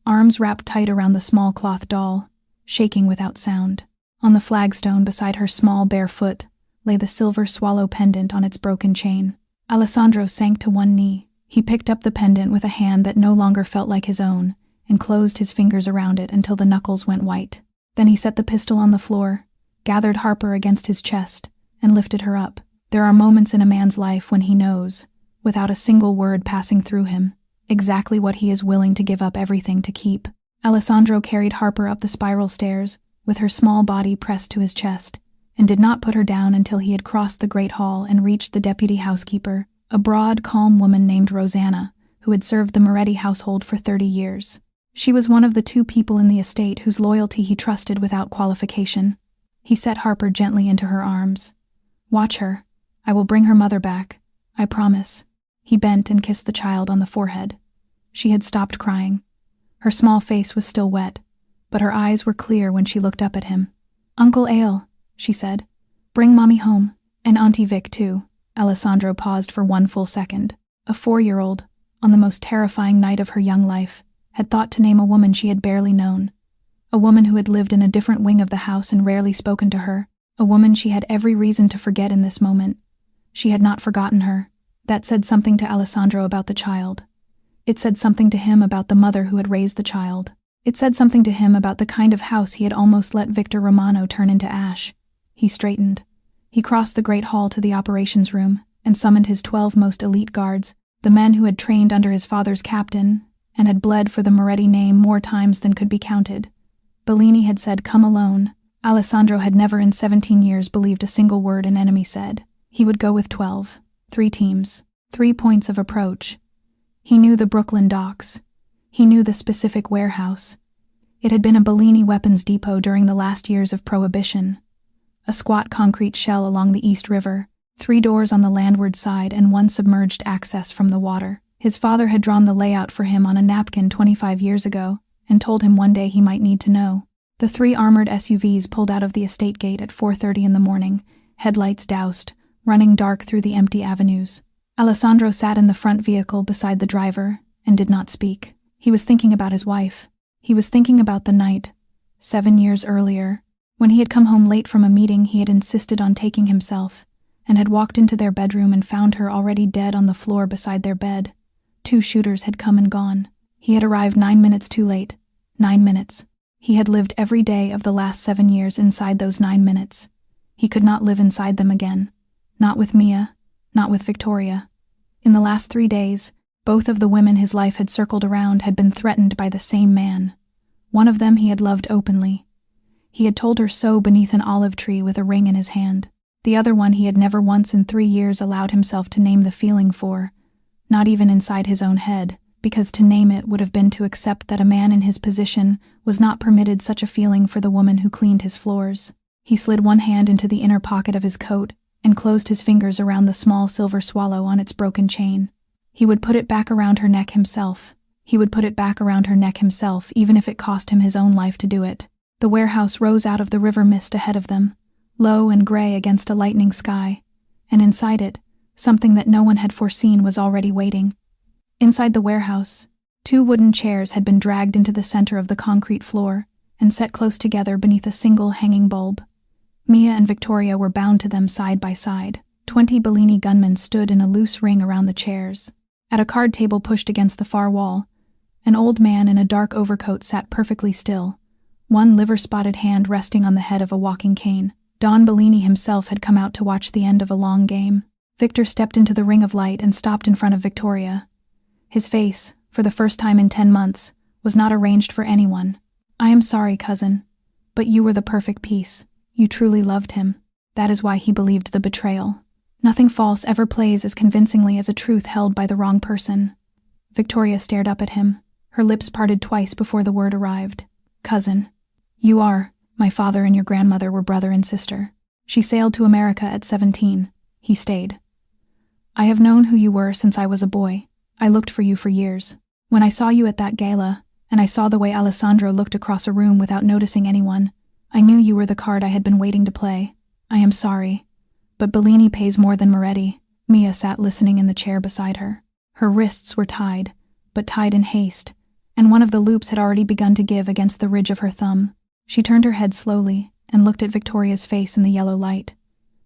arms wrapped tight around the small cloth doll, shaking without sound. On the flagstone beside her small bare foot lay the silver swallow pendant on its broken chain. Alessandro sank to one knee. He picked up the pendant with a hand that no longer felt like his own and closed his fingers around it until the knuckles went white. Then he set the pistol on the floor, gathered Harper against his chest, and lifted her up. There are moments in a man's life when he knows, without a single word passing through him, exactly what he is willing to give up everything to keep. Alessandro carried Harper up the spiral stairs, with her small body pressed to his chest, and did not put her down until he had crossed the great hall and reached the deputy housekeeper, a broad, calm woman named Rosanna, who had served the Moretti household for 30 years. She was one of the 2 people in the estate whose loyalty he trusted without qualification. He set Harper gently into her arms. "Watch her. I will bring her mother back. I promise." He bent and kissed the child on the forehead. She had stopped crying. Her small face was still wet, but her eyes were clear when she looked up at him. "Uncle Hale," she said. "Bring Mommy home. And Auntie Vic, too." Alessandro paused for one full second. A 4-year-old, on the most terrifying night of her young life, had thought to name a woman she had barely known. A woman who had lived in a different wing of the house and rarely spoken to her. A woman she had every reason to forget in this moment. She had not forgotten her. That said something to Alessandro about the child. It said something to him about the mother who had raised the child. It said something to him about the kind of house he had almost let Victor Romano turn into ash. He straightened. He crossed the great hall to the operations room and summoned his 12 most elite guards, the men who had trained under his father's captain and had bled for the Moretti name more times than could be counted. Bellini had said, "Come alone." Alessandro had never in 17 years believed a single word an enemy said. He would go with 12. 3 teams. 3 points of approach. He knew the Brooklyn docks. He knew the specific warehouse. It had been a Bellini weapons depot during the last years of Prohibition. A squat concrete shell along the East River, 3 doors on the landward side and 1 submerged access from the water. His father had drawn the layout for him on a napkin 25 years ago and told him one day he might need to know. The 3 armored SUVs pulled out of the estate gate at 4:30 in the morning, headlights doused, running dark through the empty avenues. Alessandro sat in the front vehicle beside the driver and did not speak. He was thinking about his wife. He was thinking about the night, 7 years earlier, when he had come home late from a meeting he had insisted on taking himself, and had walked into their bedroom and found her already dead on the floor beside their bed. 2 shooters had come and gone. He had arrived 9 minutes too late. 9 minutes. He had lived every day of the last 7 years inside those 9 minutes. He could not live inside them again. Not with Mia, not with Victoria. In the last 3 days, both of the women his life had circled around had been threatened by the same man. One of them he had loved openly. He had told her so beneath an olive tree with a ring in his hand. The other one he had never once in 3 years allowed himself to name the feeling for, not even inside his own head, because to name it would have been to accept that a man in his position was not permitted such a feeling for the woman who cleaned his floors. He slid one hand into the inner pocket of his coat and closed his fingers around the small silver swallow on its broken chain. He would put it back around her neck himself. He would put it back around her neck himself, even if it cost him his own life to do it. The warehouse rose out of the river mist ahead of them, low and gray against a lightning sky, and inside it, something that no one had foreseen was already waiting. Inside the warehouse, 2 wooden chairs had been dragged into the center of the concrete floor and set close together beneath a single hanging bulb. Mia and Victoria were bound to them side by side. 20 Bellini gunmen stood in a loose ring around the chairs. At a card table pushed against the far wall, an old man in a dark overcoat sat perfectly still, one liver-spotted hand resting on the head of a walking cane. Don Bellini himself had come out to watch the end of a long game. Victor stepped into the ring of light and stopped in front of Victoria. His face, for the first time in 10 months, was not arranged for anyone. "I am sorry, cousin, but you were the perfect piece. You truly loved him. That is why he believed the betrayal. Nothing false ever plays as convincingly as a truth held by the wrong person." Victoria stared up at him, her lips parted twice before the word arrived. "Cousin. You are. My father and your grandmother were brother and sister. She sailed to America at 17. He stayed. I have known who you were since I was a boy. I looked for you for years. When I saw you at that gala, and I saw the way Alessandro looked across a room without noticing anyone, I knew you were the card I had been waiting to play. I am sorry. But Bellini pays more than Moretti." Mia sat listening in the chair beside her. Her wrists were tied, but tied in haste, and one of the loops had already begun to give against the ridge of her thumb. She turned her head slowly and looked at Victoria's face in the yellow light.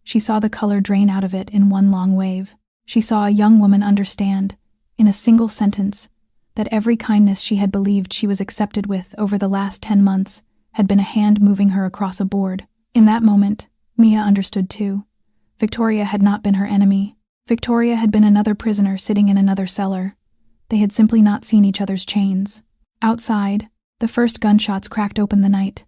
She saw the color drain out of it in one long wave. She saw a young woman understand, in a single sentence, that every kindness she had believed she was accepted with over the last 10 months had been a hand moving her across a board. In that moment, Mia understood too. Victoria had not been her enemy. Victoria had been another prisoner sitting in another cellar. They had simply not seen each other's chains. Outside, the first gunshots cracked open the night.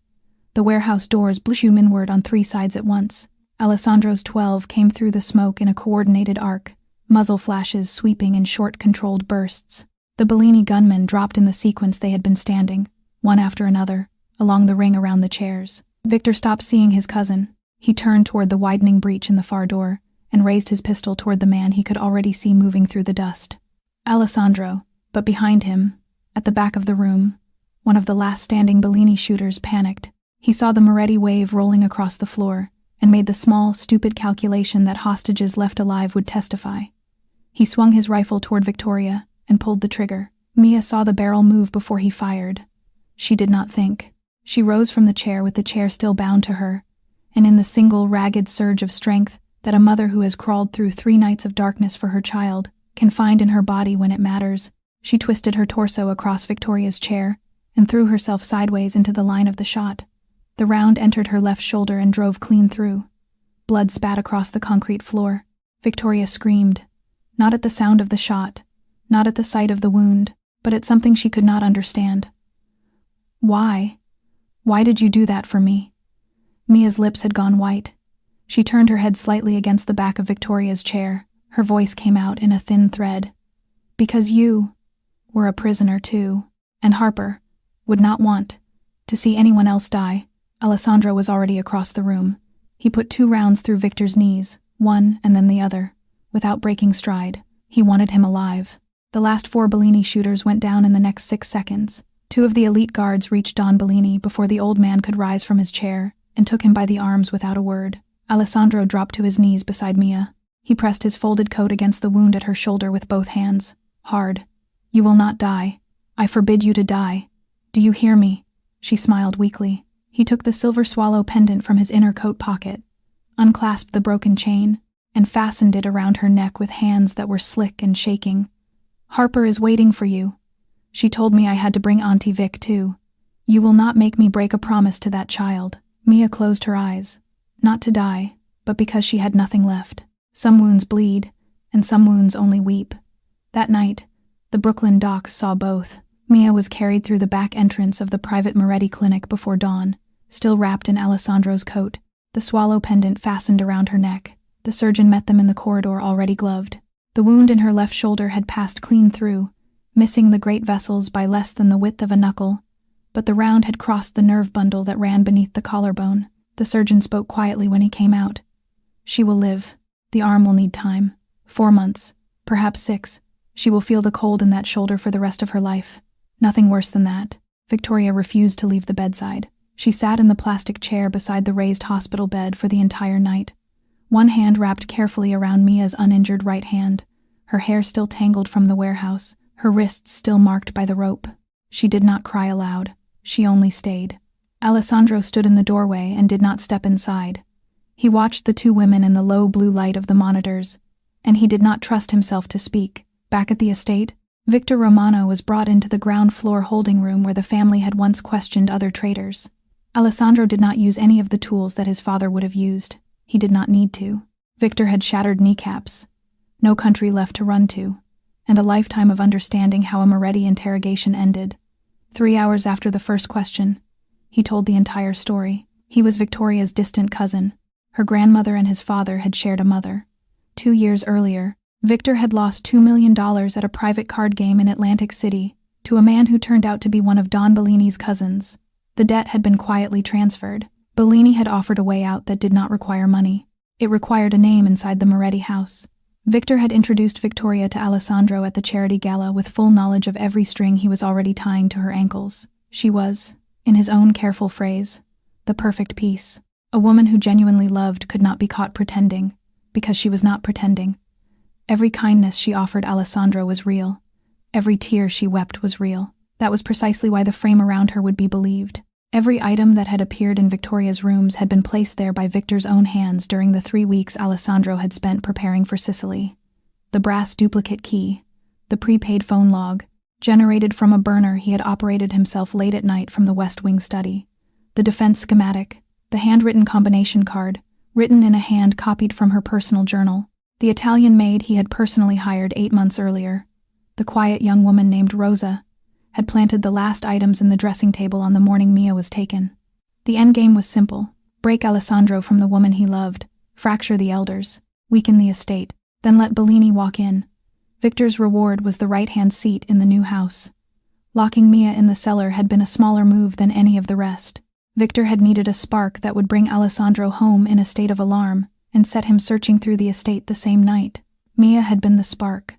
The warehouse doors blew inward on 3 sides at once. Alessandro's 12 came through the smoke in a coordinated arc, muzzle flashes sweeping in short, controlled bursts. The Bellini gunmen dropped in the sequence they had been standing, one after another, along the ring around the chairs. Victor stopped seeing his cousin. He turned toward the widening breach in the far door and raised his pistol toward the man he could already see moving through the dust. Alessandro, but behind him, at the back of the room, One of the last standing Bellini shooters panicked. He saw the Moretti wave rolling across the floor, and made the small, stupid calculation that hostages left alive would testify. He swung his rifle toward Victoria and pulled the trigger. Mia saw the barrel move before he fired. She did not think. She rose from the chair with the chair still bound to her, and in the single, ragged surge of strength that a mother who has crawled through 3 nights of darkness for her child can find in her body when it matters, she twisted her torso across Victoria's chair and threw herself sideways into the line of the shot. The round entered her left shoulder and drove clean through. Blood spat across the concrete floor. Victoria screamed, not at the sound of the shot, not at the sight of the wound, but at something she could not understand. Why? Why did you do that for me? Mia's lips had gone white. She turned her head slightly against the back of Victoria's chair. Her voice came out in a thin thread. Because you were a prisoner too, and Harper would not want to see anyone else die. Alessandro was already across the room. He put 2 rounds through Victor's knees, one and then the other, without breaking stride. He wanted him alive. The last 4 Bellini shooters went down in the next 6 seconds. 2 of the elite guards reached Don Bellini before the old man could rise from his chair and took him by the arms without a word. Alessandro dropped to his knees beside Mia. He pressed his folded coat against the wound at her shoulder with both hands. Hard. You will not die. I forbid you to die. Do you hear me? She smiled weakly. He took the silver swallow pendant from his inner coat pocket, unclasped the broken chain, and fastened it around her neck with hands that were slick and shaking. Harper is waiting for you. She told me I had to bring Auntie Vic too. You will not make me break a promise to that child. Mia closed her eyes, not to die, but because she had nothing left. Some wounds bleed, and some wounds only weep. That night, the Brooklyn docks saw both. Mia was carried through the back entrance of the private Moretti clinic before dawn, still wrapped in Alessandro's coat, the swallow pendant fastened around her neck. The surgeon met them in the corridor already gloved. The wound in her left shoulder had passed clean through, missing the great vessels by less than the width of a knuckle, but the round had crossed the nerve bundle that ran beneath the collarbone. The surgeon spoke quietly when he came out. She will live. The arm will need time. 4 months, perhaps 6. She will feel the cold in that shoulder for the rest of her life. Nothing worse than that. Victoria refused to leave the bedside. She sat in the plastic chair beside the raised hospital bed for the entire night. One hand wrapped carefully around Mia's uninjured right hand, her hair still tangled from the warehouse, her wrists still marked by the rope. She did not cry aloud. She only stayed. Alessandro stood in the doorway and did not step inside. He watched the 2 women in the low blue light of the monitors, and he did not trust himself to speak. Back at the estate, Victor Romano was brought into the ground floor holding room where the family had once questioned other traitors. Alessandro did not use any of the tools that his father would have used. He did not need to. Victor had shattered kneecaps, no country left to run to, and a lifetime of understanding how a Moretti interrogation ended. 3 hours after the first question, he told the entire story. He was Victoria's distant cousin. Her grandmother and his father had shared a mother. 2 years earlier, Victor had lost $2 million at a private card game in Atlantic City to a man who turned out to be one of Don Bellini's cousins. The debt had been quietly transferred. Bellini had offered a way out that did not require money. It required a name inside the Moretti house. Victor had introduced Victoria to Alessandro at the charity gala with full knowledge of every string he was already tying to her ankles. She was, in his own careful phrase, the perfect piece. A woman who genuinely loved could not be caught pretending, because she was not pretending. Every kindness she offered Alessandro was real. Every tear she wept was real. That was precisely why the frame around her would be believed. Every item that had appeared in Victoria's rooms had been placed there by Victor's own hands during the 3 weeks Alessandro had spent preparing for Sicily. The brass duplicate key, the prepaid phone log, generated from a burner he had operated himself late at night from the West Wing study, the defense schematic, the handwritten combination card, written in a hand copied from her personal journal, the Italian maid he had personally hired 8 months earlier, the quiet young woman named Rosa, had planted the last items in the dressing table on the morning Mia was taken. The endgame was simple: break Alessandro from the woman he loved, fracture the elders, weaken the estate, then let Bellini walk in. Victor's reward was the right-hand seat in the new house. Locking Mia in the cellar had been a smaller move than any of the rest. Victor had needed a spark that would bring Alessandro home in a state of alarm and set him searching through the estate the same night. Mia had been the spark.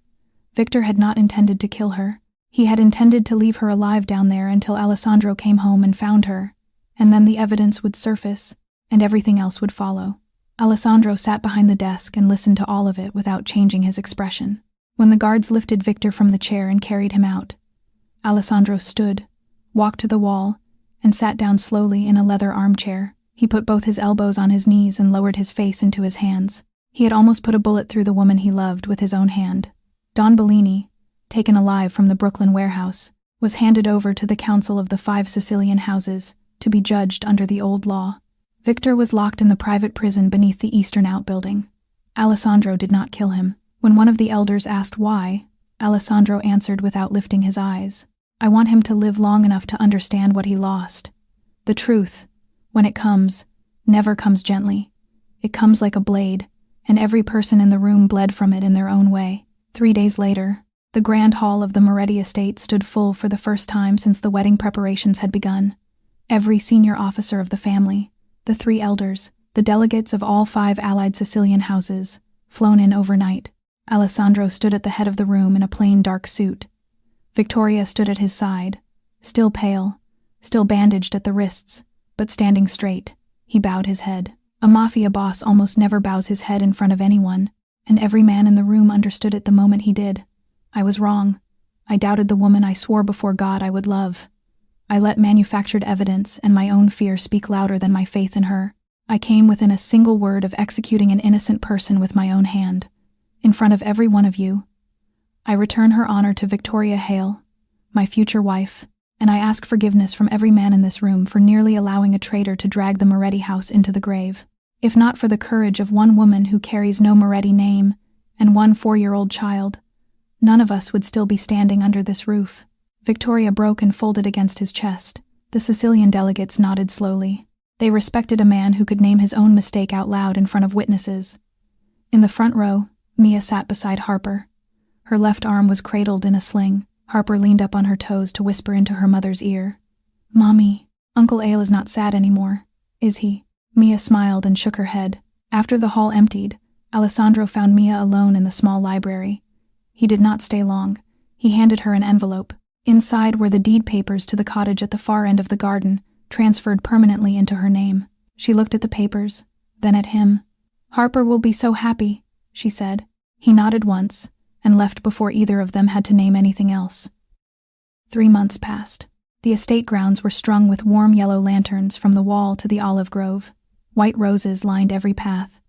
Victor had not intended to kill her. He had intended to leave her alive down there until Alessandro came home and found her, and then the evidence would surface, and everything else would follow. Alessandro sat behind the desk and listened to all of it without changing his expression. When the guards lifted Victor from the chair and carried him out, Alessandro stood, walked to the wall, and sat down slowly in a leather armchair. He put both his elbows on his knees and lowered his face into his hands. He had almost put a bullet through the woman he loved with his own hand. Don Bellini, taken alive from the Brooklyn warehouse, was handed over to the Council of the 5 Sicilian Houses to be judged under the old law. Victor was locked in the private prison beneath the eastern outbuilding. Alessandro did not kill him. When one of the elders asked why, Alessandro answered without lifting his eyes, "I want him to live long enough to understand what he lost. The truth, when it comes, never comes gently. It comes like a blade, and every person in the room bled from it in their own way." 3 days later, the grand hall of the Moretti estate stood full for the first time since the wedding preparations had begun. Every senior officer of the family, the 3 elders, the delegates of all 5 allied Sicilian houses, flown in overnight. Alessandro stood at the head of the room in a plain dark suit. Victoria stood at his side, still pale, still bandaged at the wrists, but standing straight. He bowed his head. A Mafia boss almost never bows his head in front of anyone, and every man in the room understood it the moment he did. I was wrong. I doubted the woman I swore before God I would love. I let manufactured evidence and my own fear speak louder than my faith in her. I came within a single word of executing an innocent person with my own hand. In front of every one of you, I return her honor to Victoria Hale, my future wife, and I ask forgiveness from every man in this room for nearly allowing a traitor to drag the Moretti house into the grave. If not for the courage of one woman who carries no Moretti name and one 4-year-old child, none of us would still be standing under this roof. Victoria broke and folded against his chest. The Sicilian delegates nodded slowly. They respected a man who could name his own mistake out loud in front of witnesses. In the front row, Mia sat beside Harper. Her left arm was cradled in a sling. Harper leaned up on her toes to whisper into her mother's ear. "Mommy, Uncle Hale is not sad anymore, is he?" Mia smiled and shook her head. After the hall emptied, Alessandro found Mia alone in the small library. He did not stay long. He handed her an envelope. Inside were the deed papers to the cottage at the far end of the garden, transferred permanently into her name. She looked at the papers, then at him. "Harper will be so happy," she said. He nodded once, and left before either of them had to name anything else. 3 months passed. The estate grounds were strung with warm yellow lanterns from the wall to the olive grove. White roses lined every path.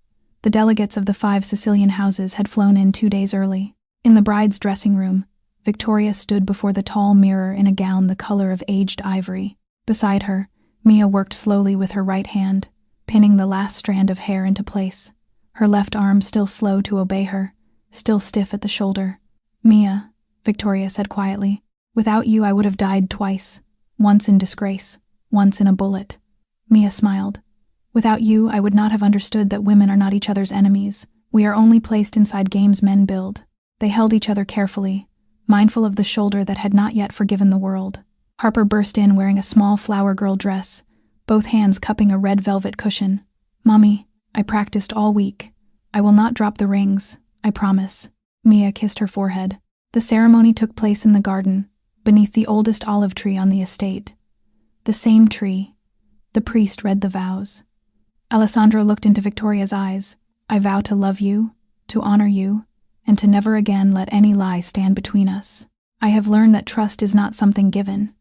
The delegates of the 5 Sicilian houses had flown in 2 days early. In the bride's dressing room, Victoria stood before the tall mirror in a gown the color of aged ivory. Beside her, Mia worked slowly with her right hand, pinning the last strand of hair into place. Her left arm still slow to obey her, still stiff at the shoulder. "Mia," Victoria said quietly, "without you I would have died twice, once in disgrace, once in a bullet." Mia smiled. "Without you I would not have understood that women are not each other's enemies. We are only placed inside games men build." They held each other carefully, mindful of the shoulder that had not yet forgiven the world. Harper burst in wearing a small flower girl dress, both hands cupping a red velvet cushion. "Mommy, I practiced all week. I will not drop the rings, I promise." Mia kissed her forehead. The ceremony took place in the garden, beneath the oldest olive tree on the estate. The same tree. The priest read the vows. Alessandro looked into Victoria's eyes. "I vow to love you, to honor you, and to never again let any lie stand between us. I have learned that trust is not something given.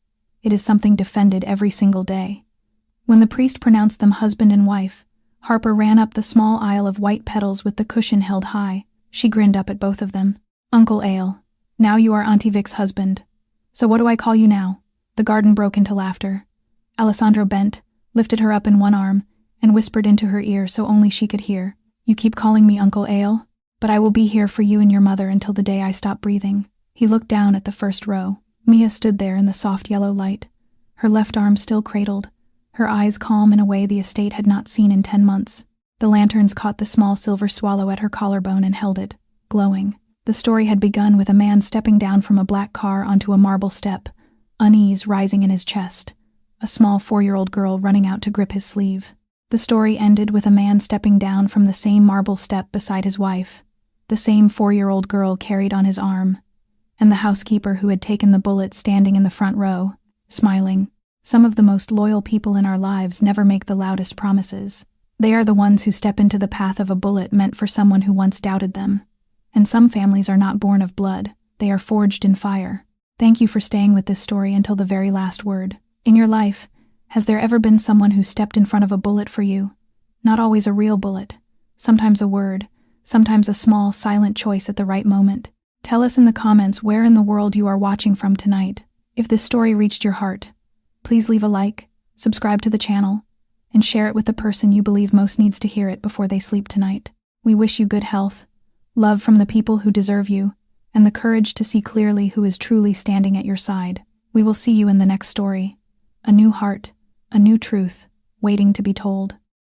It is something defended every single day." When the priest pronounced them husband and wife, Harper ran up the small aisle of white petals with the cushion held high. She grinned up at both of them. "Uncle Hale, now you are Auntie Vic's husband. So what do I call you now?" The garden broke into laughter. Alessandro bent, lifted her up in one arm, and whispered into her ear so only she could hear. "You keep calling me Uncle Hale, but I will be here for you and your mother until the day I stop breathing." He looked down at the first row. Mia stood there in the soft yellow light, her left arm still cradled, her eyes calm in a way the estate had not seen in 10 months. The lanterns caught the small silver swallow at her collarbone and held it, glowing. The story had begun with a man stepping down from a black car onto a marble step, unease rising in his chest, a small 4-year-old girl running out to grip his sleeve. The story ended with a man stepping down from the same marble step beside his wife, the same 4-year-old girl carried on his arm, and the housekeeper who had taken the bullet standing in the front row, smiling. Some of the most loyal people in our lives never make the loudest promises. They are the ones who step into the path of a bullet meant for someone who once doubted them. And some families are not born of blood, they are forged in fire. Thank you for staying with this story until the very last word. In your life, has there ever been someone who stepped in front of a bullet for you? Not always a real bullet. Sometimes a word, sometimes a small, silent choice at the right moment. Tell us in the comments where in the world you are watching from tonight. If this story reached your heart, please leave a like, subscribe to the channel, and share it with the person you believe most needs to hear it before they sleep tonight. We wish you good health, love from the people who deserve you, and the courage to see clearly who is truly standing at your side. We will see you in the next story. A new heart, a new truth, waiting to be told.